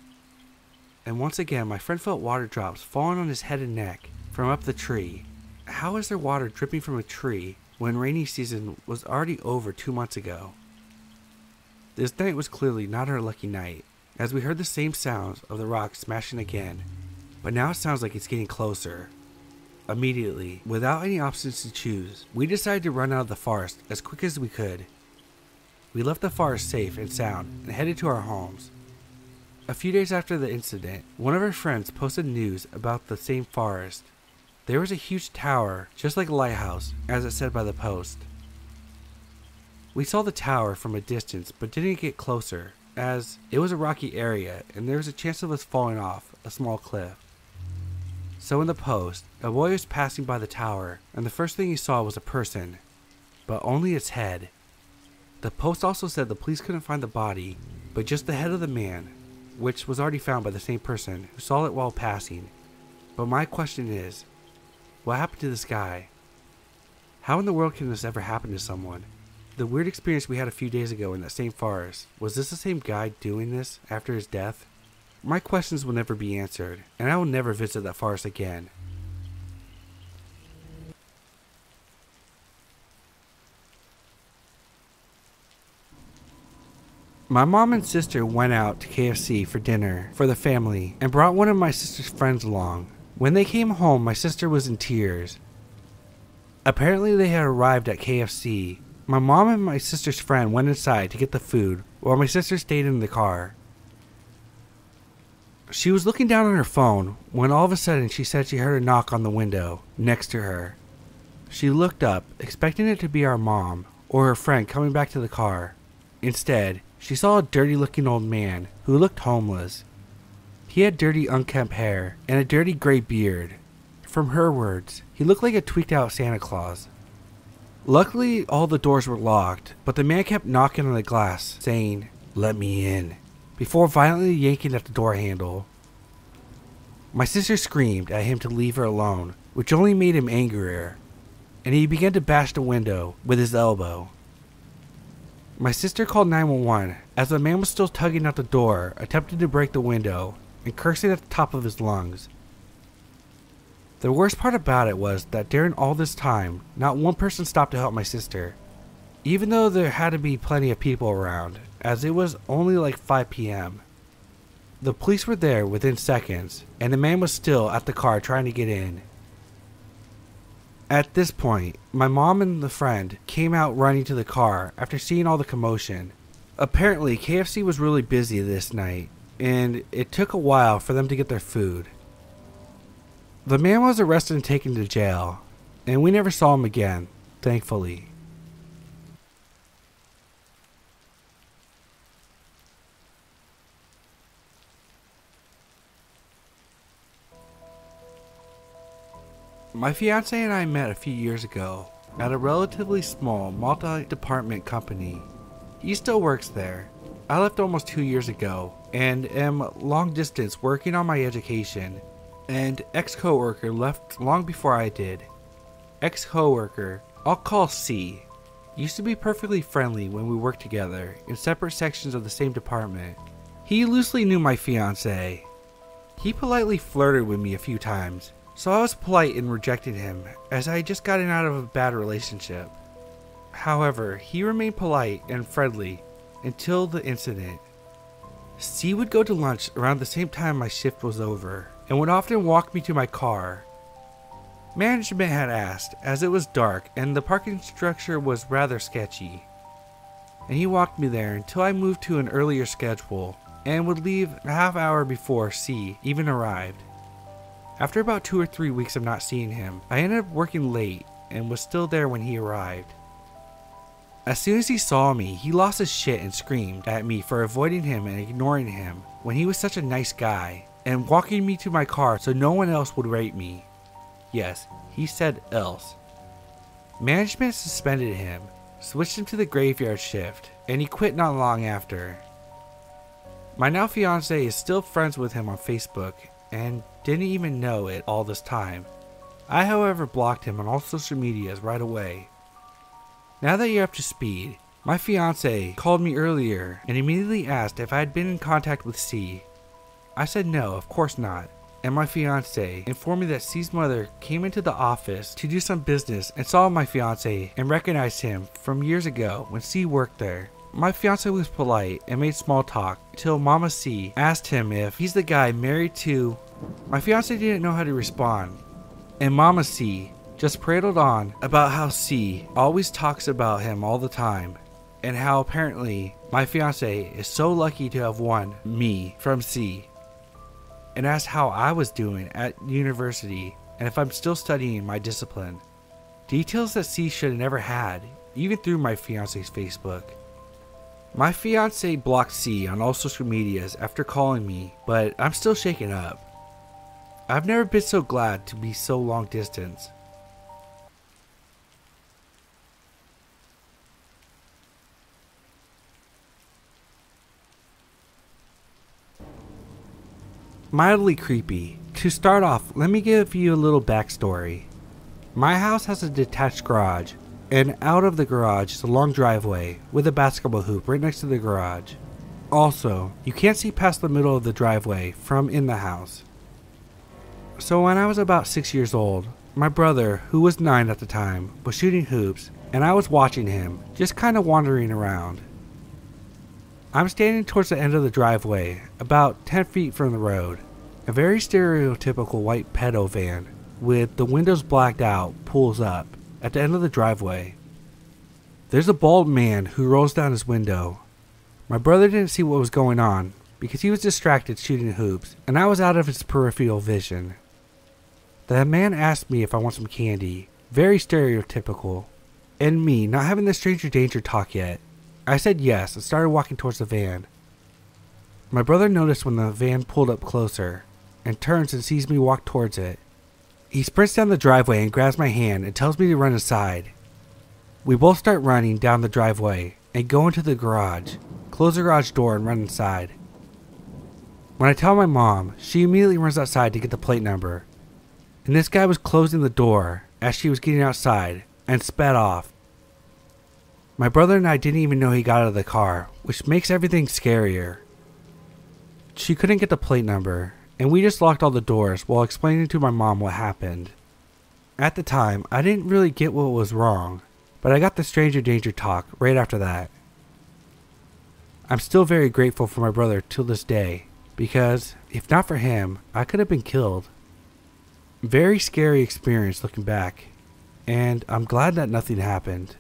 And once again, my friend felt water drops falling on his head and neck from up the tree. How is there water dripping from a tree when rainy season was already over 2 months ago? This night was clearly not our lucky night, as we heard the same sounds of the rock smashing again, but now it sounds like it's getting closer. Immediately, without any options to choose, we decided to run out of the forest as quick as we could. We left the forest safe and sound and headed to our homes. A few days after the incident, one of our friends posted news about the same forest. There was a huge tower, just like a lighthouse, as it said by the post. We saw the tower from a distance but didn't get closer, as it was a rocky area and there was a chance of us falling off a small cliff. So in the post, a boy was passing by the tower, and the first thing he saw was a person, but only its head. The post also said the police couldn't find the body, but just the head of the man, which was already found by the same person who saw it while passing. But my question is, what happened to this guy? How in the world can this ever happen to someone? The weird experience we had a few days ago in that same forest, was this the same guy doing this after his death? My questions will never be answered, and I will never visit that forest again. My mom and sister went out to KFC for dinner for the family and brought one of my sister's friends along. When they came home, my sister was in tears. Apparently they had arrived at KFC. My mom and my sister's friend went inside to get the food while my sister stayed in the car. She was looking down on her phone when all of a sudden she said she heard a knock on the window next to her. She looked up, expecting it to be our mom or her friend coming back to the car. Instead, she saw a dirty looking old man who looked homeless. He had dirty unkempt hair and a dirty gray beard. From her words, he looked like a tweaked out Santa Claus. Luckily, all the doors were locked, but the man kept knocking on the glass, saying, "Let me in," before violently yanking at the door handle. My sister screamed at him to leave her alone, which only made him angrier, and he began to bash the window with his elbow. My sister called 911 as the man was still tugging at the door, attempting to break the window and cursing at the top of his lungs. The worst part about it was that during all this time, not one person stopped to help my sister, even though there had to be plenty of people around, as it was only like 5 p.m. The police were there within seconds, and the man was still at the car trying to get in. At this point, my mom and the friend came out running to the car after seeing all the commotion. Apparently, KFC was really busy this night, and it took a while for them to get their food. The man was arrested and taken to jail, and we never saw him again, thankfully. My fiance and I met a few years ago at a relatively small multi-department company. He still works there. I left almost 2 years ago and am long distance working on my education, and ex-coworker left long before I did. Ex-coworker, I'll call C, used to be perfectly friendly when we worked together in separate sections of the same department. He loosely knew my fiance. He politely flirted with me a few times, so I was polite in rejecting him as I had just gotten out of a bad relationship. However, he remained polite and friendly until the incident. C would go to lunch around the same time my shift was over and would often walk me to my car. Management had asked, as it was dark and the parking structure was rather sketchy, and he walked me there until I moved to an earlier schedule and would leave a half hour before C even arrived. After about 2 or 3 weeks of not seeing him, I ended up working late and was still there when he arrived. As soon as he saw me, he lost his shit and screamed at me for avoiding him and ignoring him when he was such a nice guy, and walking me to my car so no one else would rape me. Yes, he said else. Management suspended him, switched him to the graveyard shift, and he quit not long after. My now fiance is still friends with him on Facebook and didn't even know it all this time. I, however, blocked him on all social medias right away. Now that you're up to speed, my fiance called me earlier and immediately asked if I had been in contact with C. I said no, of course not, and my fiance informed me that C's mother came into the office to do some business and saw my fiance and recognized him from years ago when C worked there. My fiance was polite and made small talk until Mama C asked him if he's the guy married to. My fiance didn't know how to respond, and Mama C just prattled on about how C always talks about him all the time, and how apparently my fiance is so lucky to have won me from C, and asked how I was doing at university and if I'm still studying my discipline. Details that C should have never had, even through my fiance's Facebook. My fiance blocked C on all social medias after calling me, but I'm still shaken up. I've never been so glad to be so long distance. Mildly creepy. To start off, let me give you a little backstory. My house has a detached garage, and out of the garage is a long driveway with a basketball hoop right next to the garage. Also, you can't see past the middle of the driveway from in the house. So when I was about 6 years old, my brother, who was 9 at the time, was shooting hoops, and I was watching him, just kind of wandering around. I'm standing towards the end of the driveway, about 10 feet from the road. A very stereotypical white pedo van, with the windows blacked out, pulls up at the end of the driveway. There's a bald man who rolls down his window. My brother didn't see what was going on because he was distracted shooting hoops, and I was out of his peripheral vision. The man asked me if I want some candy, very stereotypical, and me not having the stranger danger talk yet. I said yes and started walking towards the van. My brother noticed when the van pulled up closer and turns and sees me walk towards it. He sprints down the driveway and grabs my hand and tells me to run inside. We both start running down the driveway and go into the garage, close the garage door and run inside. When I tell my mom, she immediately runs outside to get the plate number. And this guy was closing the door as she was getting outside and sped off. My brother and I didn't even know he got out of the car, which makes everything scarier. She couldn't get the plate number, and we just locked all the doors while explaining to my mom what happened. At the time, I didn't really get what was wrong, but I got the stranger danger talk right after that. I'm still very grateful for my brother till this day, because if not for him, I could have been killed. Very scary experience looking back, and I'm glad that nothing happened.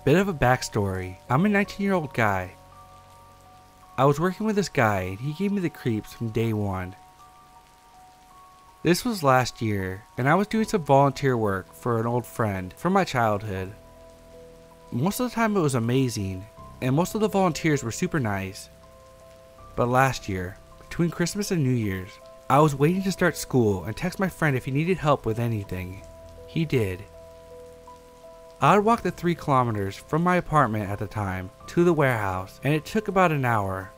Bit of a backstory. I'm a 19-year-old guy. I was working with this guy and he gave me the creeps from day one. This was last year and I was doing some volunteer work for an old friend from my childhood. Most of the time it was amazing and most of the volunteers were super nice. But last year, between Christmas and New Year's, I was waiting to start school and text my friend if he needed help with anything. He did. I would walk the 3 kilometers from my apartment at the time to the warehouse, and it took about an hour.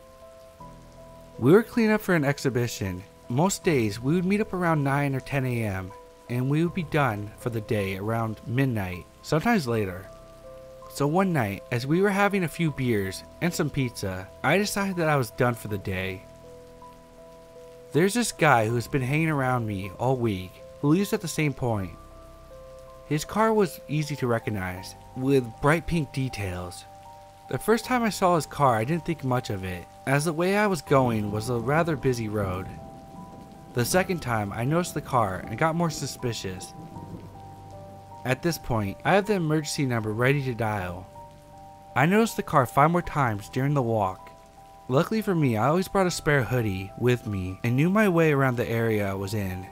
We were cleaning up for an exhibition. Most days we would meet up around 9 or 10 a.m. and we would be done for the day around midnight, sometimes later. So one night, as we were having a few beers and some pizza, I decided that I was done for the day. There's this guy who has been hanging around me all week who lives at the same point. His car was easy to recognize, with bright pink details. The first time I saw his car, I didn't think much of it, as the way I was going was a rather busy road. The second time, I noticed the car and got more suspicious. At this point, I have the emergency number ready to dial. I noticed the car 5 more times during the walk. Luckily for me, I always brought a spare hoodie with me and knew my way around the area I was in.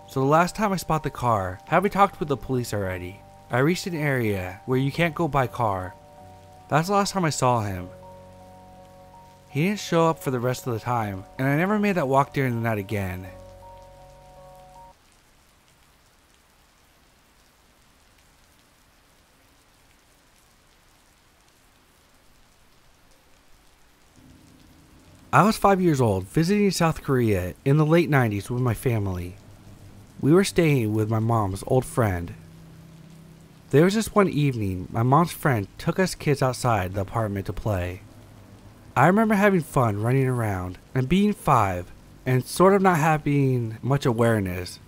So the last time I spot the car, having talked with the police already, I reached an area where you can't go by car. That's the last time I saw him. He didn't show up for the rest of the time, and I never made that walk during the night again. I was 5 years old, visiting South Korea in the late 90s with my family. We were staying with my mom's old friend. There was this one evening, my mom's friend took us kids outside the apartment to play. I remember having fun running around and being 5 and sort of not having much awareness.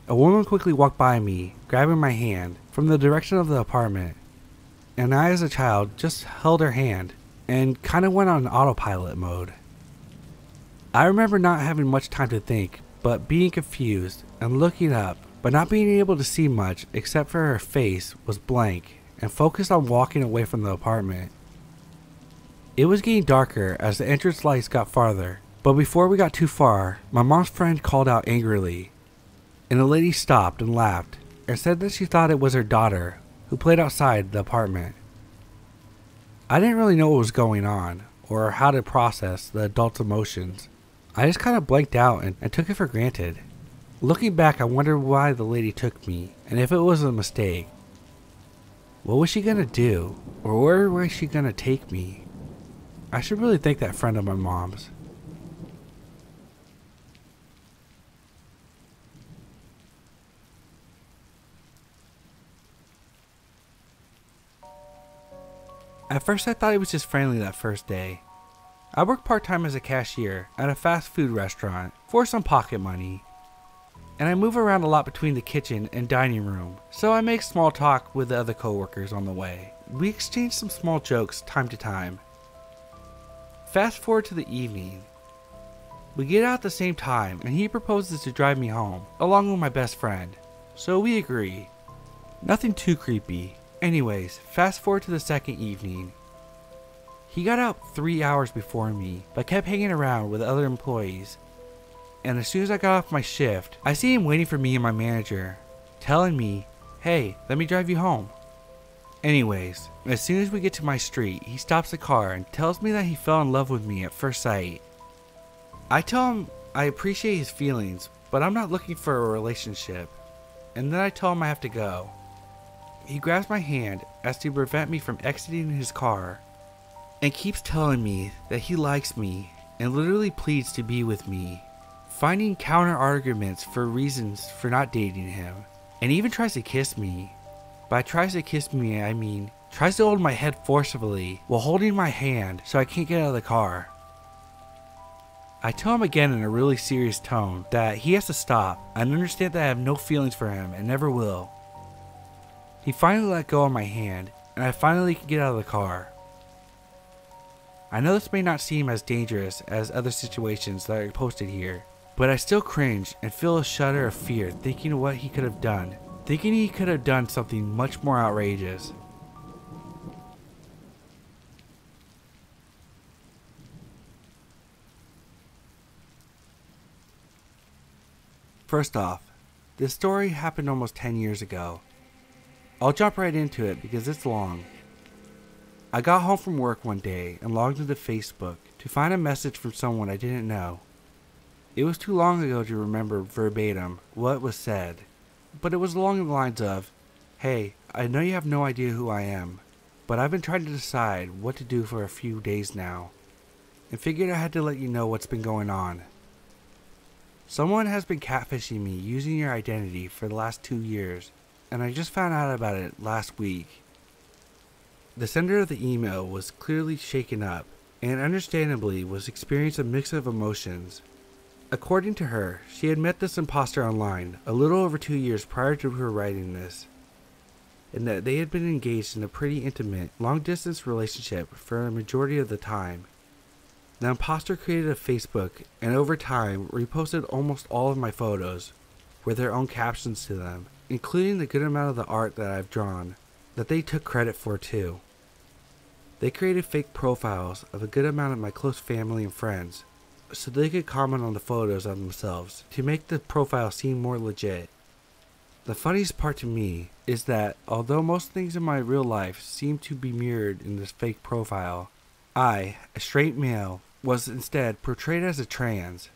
A woman quickly walked by me, grabbing my hand from the direction of the apartment, and I as a child just held her hand and kind of went on autopilot mode. I remember not having much time to think, but being confused and looking up, but not being able to see much except for her face was blank and focused on walking away from the apartment. It was getting darker as the entrance lights got farther, but before we got too far, my mom's friend called out angrily, and the lady stopped and laughed and said that she thought it was her daughter who played outside the apartment. I didn't really know what was going on or how to process the adult's emotions. I just kind of blanked out and took it for granted. Looking back, I wonder why the lady took me and if it was a mistake. What was she gonna do? Or where was she gonna take me? I should really thank that friend of my mom's. At first I thought he was just friendly that first day. I work part-time as a cashier at a fast food restaurant for some pocket money. And I move around a lot between the kitchen and dining room, so I make small talk with the other coworkers on the way. We exchange some small jokes time to time. Fast forward to the evening. We get out at the same time and he proposes to drive me home, along with my best friend. So we agree. Nothing too creepy. Anyways, fast forward to the second evening. He got out 3 hours before me, but kept hanging around with other employees. and as soon as I got off my shift, I see him waiting for me and my manager, telling me, "Hey, let me drive you home." Anyways, as soon as we get to my street, he stops the car and tells me that he fell in love with me at first sight. I tell him I appreciate his feelings, but I'm not looking for a relationship, and then I tell him I have to go. He grabs my hand as to prevent me from exiting his car, and keeps telling me that he likes me and literally pleads to be with me, finding counter arguments for reasons for not dating him, and even tries to kiss me. By tries to kiss me, I mean tries to hold my head forcibly while holding my hand so I can't get out of the car. I tell him again in a really serious tone that he has to stop and understand that I have no feelings for him and never will. He finally let go of my hand, and I finally can get out of the car. I know this may not seem as dangerous as other situations that are posted here, but I still cringe and feel a shudder of fear thinking of what he could have done. Thinking he could have done something much more outrageous. First off, this story happened almost 10 years ago. I'll jump right into it because it's long. I got home from work one day and logged into Facebook to find a message from someone I didn't know. It was too long ago to remember verbatim what was said, but it was along the lines of, "Hey, I know you have no idea who I am, but I've been trying to decide what to do for a few days now, and figured I had to let you know what's been going on. Someone has been catfishing me using your identity for the last 2 years, and I just found out about it last week." The sender of the email was clearly shaken up, and understandably was experiencing a mix of emotions. According to her, she had met this imposter online a little over 2 years prior to her writing this, and that they had been engaged in a pretty intimate, long-distance relationship for a majority of the time. The imposter created a Facebook and over time reposted almost all of my photos with their own captions to them, including the good amount of the art that I've drawn, that they took credit for too. They created fake profiles of a good amount of my close family and friends, so they could comment on the photos of themselves to make the profile seem more legit. The funniest part to me is that although most things in my real life seem to be mirrored in this fake profile, I, a straight male, was instead portrayed as a trans.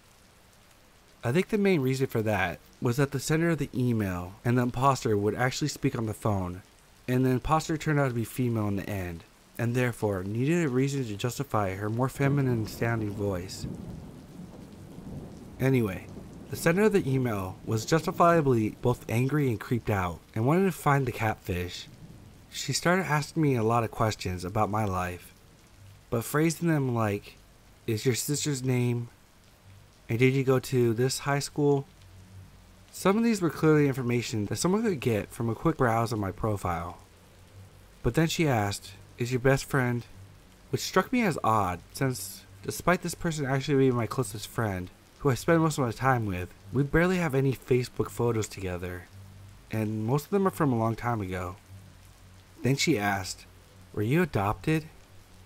I think the main reason for that was that the sender of the email and the imposter would actually speak on the phone, and the imposter turned out to be female in the end, and therefore needed a reason to justify her more feminine sounding voice. Anyway, the sender of the email was justifiably both angry and creeped out and wanted to find the catfish. She started asking me a lot of questions about my life, but phrasing them like, "Is your sister's name? And did you go to this high school?" Some of these were clearly information that someone could get from a quick browse of my profile. But then she asked, "Is your best friend?" Which struck me as odd, since despite this person actually being my closest friend, who I spend most of my time with, we barely have any Facebook photos together, and most of them are from a long time ago. Then she asked, "Were you adopted?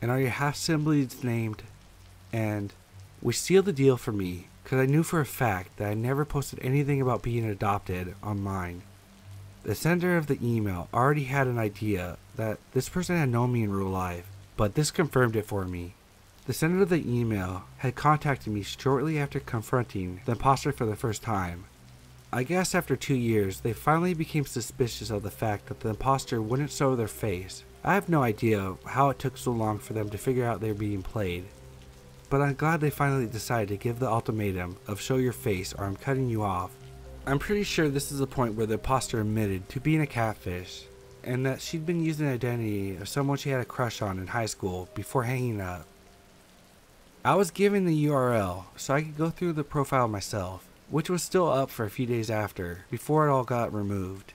And are your half-siblings named?" And which sealed the deal for me, because I knew for a fact that I never posted anything about being adopted online. The sender of the email already had an idea that this person had known me in real life, but this confirmed it for me. The sender of the email had contacted me shortly after confronting the imposter for the first time. I guess after 2 years, they finally became suspicious of the fact that the imposter wouldn't show their face. I have no idea how it took so long for them to figure out they were being played, but I'm glad they finally decided to give the ultimatum of "show your face or I'm cutting you off." I'm pretty sure this is the point where the imposter admitted to being a catfish, and that she'd been using the identity of someone she had a crush on in high school before hanging up. I was given the URL so I could go through the profile myself, which was still up for a few days after, before it all got removed.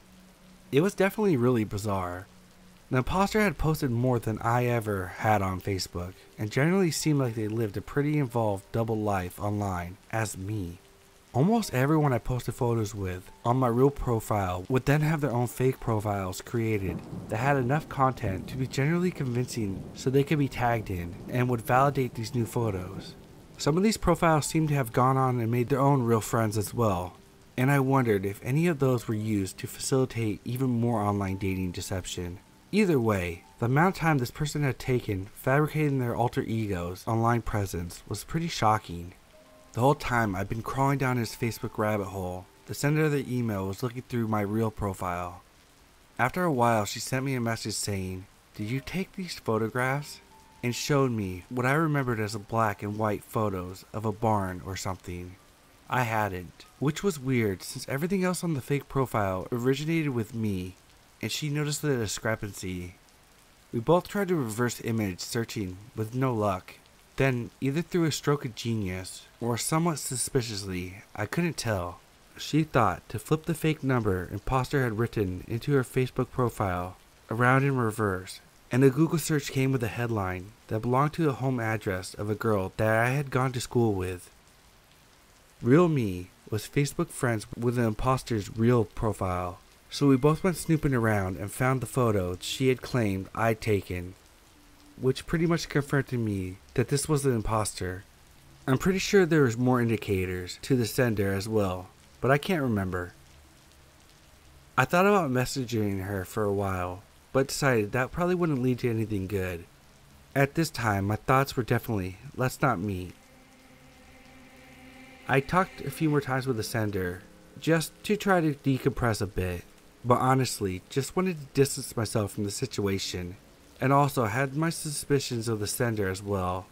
It was definitely really bizarre. The imposter had posted more than I ever had on Facebook, and generally seemed like they lived a pretty involved double life online as me. Almost everyone I posted photos with on my real profile would then have their own fake profiles created that had enough content to be generally convincing so they could be tagged in and would validate these new photos. Some of these profiles seem to have gone on and made their own real friends as well, and I wondered if any of those were used to facilitate even more online dating deception. Either way, the amount of time this person had taken fabricating their alter ego's online presence was pretty shocking. The whole time I'd been crawling down his Facebook rabbit hole, the sender of the email was looking through my real profile. After a while, she sent me a message saying, "Did you take these photographs?" and showed me what I remembered as a black and white photos of a barn or something. I hadn't, which was weird since everything else on the fake profile originated with me, and she noticed the discrepancy. We both tried to reverse image searching with no luck. Then, either through a stroke of genius or somewhat suspiciously, I couldn't tell, she thought to flip the fake number imposter had written into her Facebook profile around in reverse, and a Google search came with a headline that belonged to the home address of a girl that I had gone to school with. Real me was Facebook friends with the imposter's real profile, so we both went snooping around and found the photo she had claimed I'd taken, which pretty much confirmed to me that this was the imposter. I'm pretty sure there was more indicators to the sender as well, but I can't remember. I thought about messaging her for a while, but decided that probably wouldn't lead to anything good. At this time, my thoughts were definitely, let's not meet. I talked a few more times with the sender, just to try to decompress a bit, but honestly, just wanted to distance myself from the situation, and also had my suspicions of the sender as well.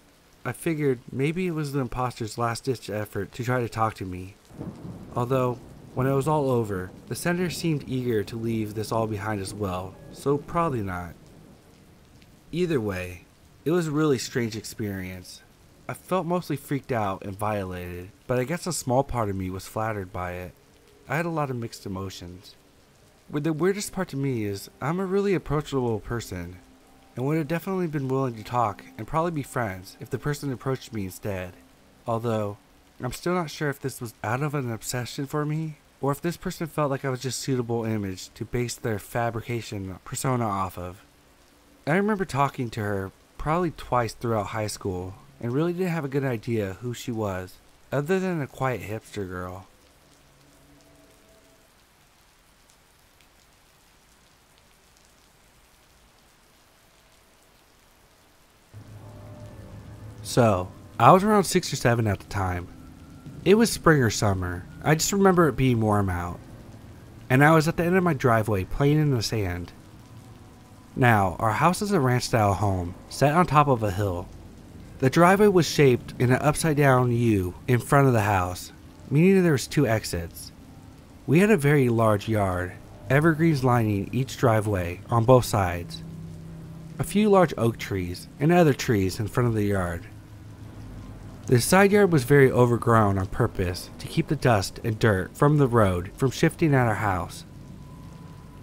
I figured maybe it was the imposter's last-ditch effort to try to talk to me. Although, when it was all over, the sender seemed eager to leave this all behind as well, so probably not. Either way, it was a really strange experience. I felt mostly freaked out and violated, but I guess a small part of me was flattered by it. I had a lot of mixed emotions. But the weirdest part to me is I'm a really approachable person, and would have definitely been willing to talk and probably be friends if the person approached me instead. Although, I'm still not sure if this was out of an obsession for me, or if this person felt like I was just a suitable image to base their fabrication persona off of. I remember talking to her probably twice throughout high school, and really didn't have a good idea who she was, other than a quiet hipster girl. So, I was around 6 or 7 at the time. It was spring or summer, I just remember it being warm out. And I was at the end of my driveway playing in the sand. Now, our house is a ranch-style home, set on top of a hill. The driveway was shaped in an upside-down U in front of the house, meaning there was 2 exits. We had a very large yard, evergreens lining each driveway on both sides. A few large oak trees and other trees in front of the yard. The side yard was very overgrown on purpose to keep the dust and dirt from the road from shifting at our house.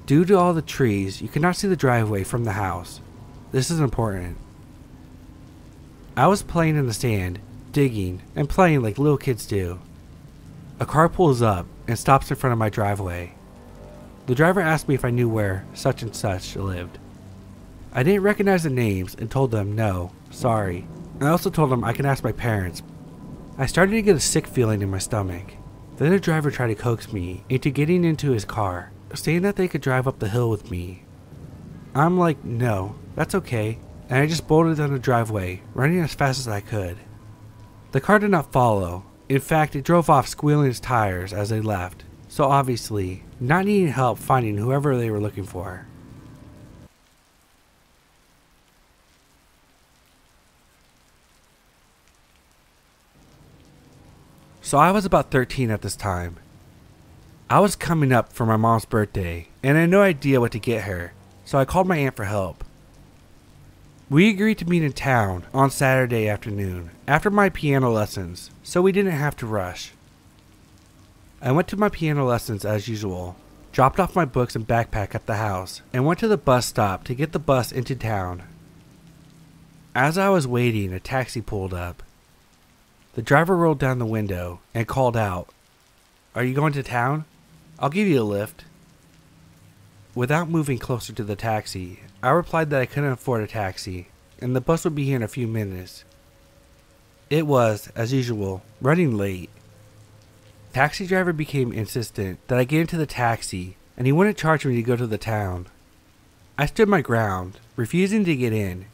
Due to all the trees, you could not see the driveway from the house. This is important. I was playing in the sand, digging, and playing like little kids do. A car pulls up and stops in front of my driveway. The driver asked me if I knew where such and such lived. I didn't recognize the names and told them no, sorry. I also told them I can ask my parents. I started to get a sick feeling in my stomach. Then the driver tried to coax me into getting into his car, saying that they could drive up the hill with me. I'm like, no, that's okay, and I just bolted down the driveway, running as fast as I could. The car did not follow. In fact, it drove off squealing its tires as they left, so obviously, not needing help finding whoever they were looking for. So I was about 13 at this time. I was coming up for my mom's birthday, and I had no idea what to get her, so I called my aunt for help. We agreed to meet in town on Saturday afternoon after my piano lessons, so we didn't have to rush. I went to my piano lessons as usual, dropped off my books and backpack at the house, and went to the bus stop to get the bus into town. As I was waiting, a taxi pulled up. The driver rolled down the window and called out, "Are you going to town? I'll give you a lift." Without moving closer to the taxi, I replied that I couldn't afford a taxi, and the bus would be here in a few minutes. It was, as usual, running late. The taxi driver became insistent that I get into the taxi, and he wouldn't charge me to go to the town. I stood my ground, refusing to get in.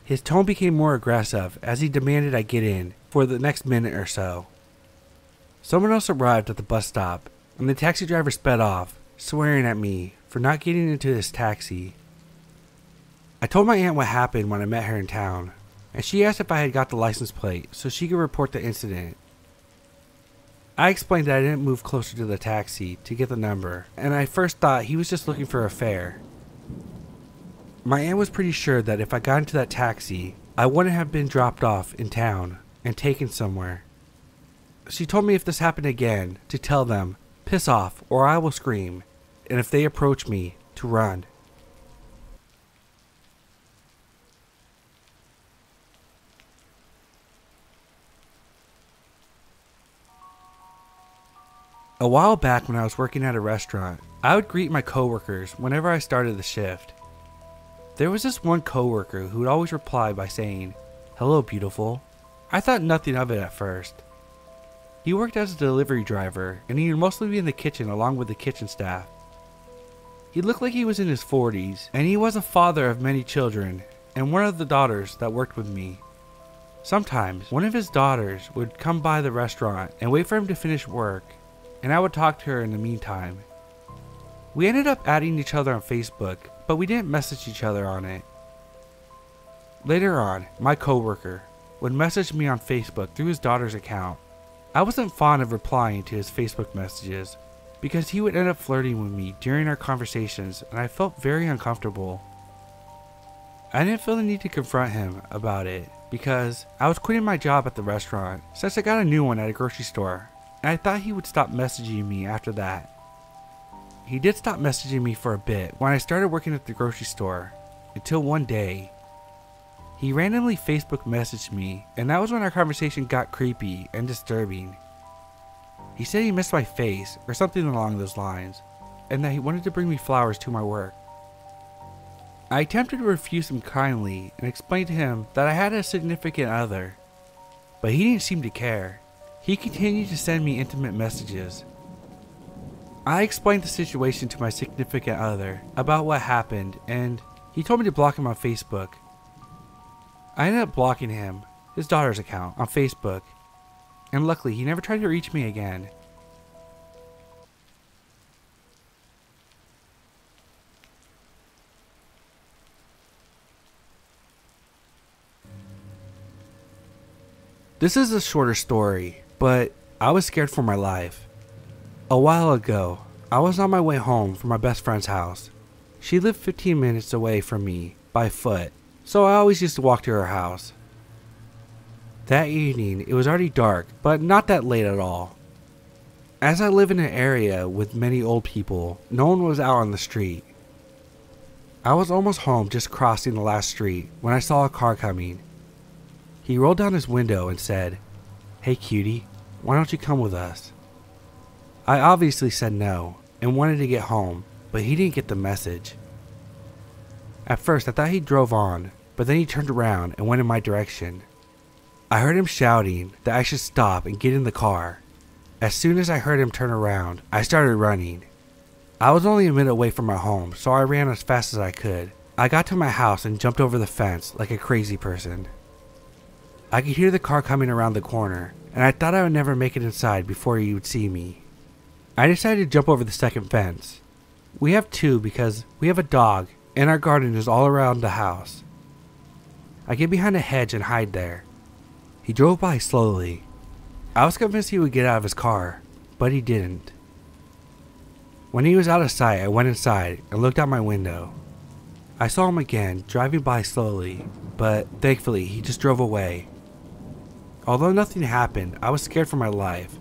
His tone became more aggressive as he demanded I get in for the next minute or so. Someone else arrived at the bus stop, and the taxi driver sped off, swearing at me for not getting into his taxi. I told my aunt what happened when I met her in town, and she asked if I had got the license plate so she could report the incident. I explained that I didn't move closer to the taxi to get the number, and I first thought he was just looking for a fare. My aunt was pretty sure that if I got into that taxi, I wouldn't have been dropped off in town and taken somewhere. She told me if this happened again, to tell them, piss off or I will scream, and if they approach me, to run. A while back when I was working at a restaurant, I would greet my coworkers whenever I started the shift. There was this one coworker who would always reply by saying, "Hello, beautiful." I thought nothing of it at first. He worked as a delivery driver, and he would mostly be in the kitchen along with the kitchen staff. He looked like he was in his 40s, and he was a father of many children, and one of the daughters that worked with me. Sometimes, one of his daughters would come by the restaurant and wait for him to finish work, and I would talk to her in the meantime. We ended up adding each other on Facebook, but we didn't message each other on it. Later on, my coworker would message me on Facebook through his daughter's account. I wasn't fond of replying to his Facebook messages because he would end up flirting with me during our conversations, and I felt very uncomfortable. I didn't feel the need to confront him about it because I was quitting my job at the restaurant since I got a new one at a grocery store, and I thought he would stop messaging me after that. He did stop messaging me for a bit when I started working at the grocery store, until one day, he randomly Facebook messaged me, and that was when our conversation got creepy and disturbing. He said he missed my face or something along those lines, and that he wanted to bring me flowers to my work. I attempted to refuse him kindly and explained to him that I had a significant other, but he didn't seem to care. He continued to send me intimate messages. I explained the situation to my significant other about what happened, and he told me to block him on Facebook. I ended up blocking him, his daughter's account, on Facebook, and luckily he never tried to reach me again. This is a shorter story, but I was scared for my life. A while ago, I was on my way home from my best friend's house. She lived 15 minutes away from me by foot, so I always used to walk to her house. That evening, it was already dark, but not that late at all. As I live in an area with many old people, no one was out on the street. I was almost home, just crossing the last street, when I saw a car coming. He rolled down his window and said, "Hey cutie, why don't you come with us?" I obviously said no, and wanted to get home, but he didn't get the message. At first I thought he drove on, but then he turned around and went in my direction. I heard him shouting that I should stop and get in the car. As soon as I heard him turn around, I started running. I was only a minute away from my home, so I ran as fast as I could. I got to my house and jumped over the fence like a crazy person. I could hear the car coming around the corner, and I thought I would never make it inside before he would see me. I decided to jump over the second fence. We have two because we have a dog, and our garden is all around the house. I get behind a hedge and hide there. He drove by slowly. I was convinced he would get out of his car, but he didn't. When he was out of sight, I went inside and looked out my window. I saw him again, driving by slowly, but thankfully he just drove away. Although nothing happened, I was scared for my life,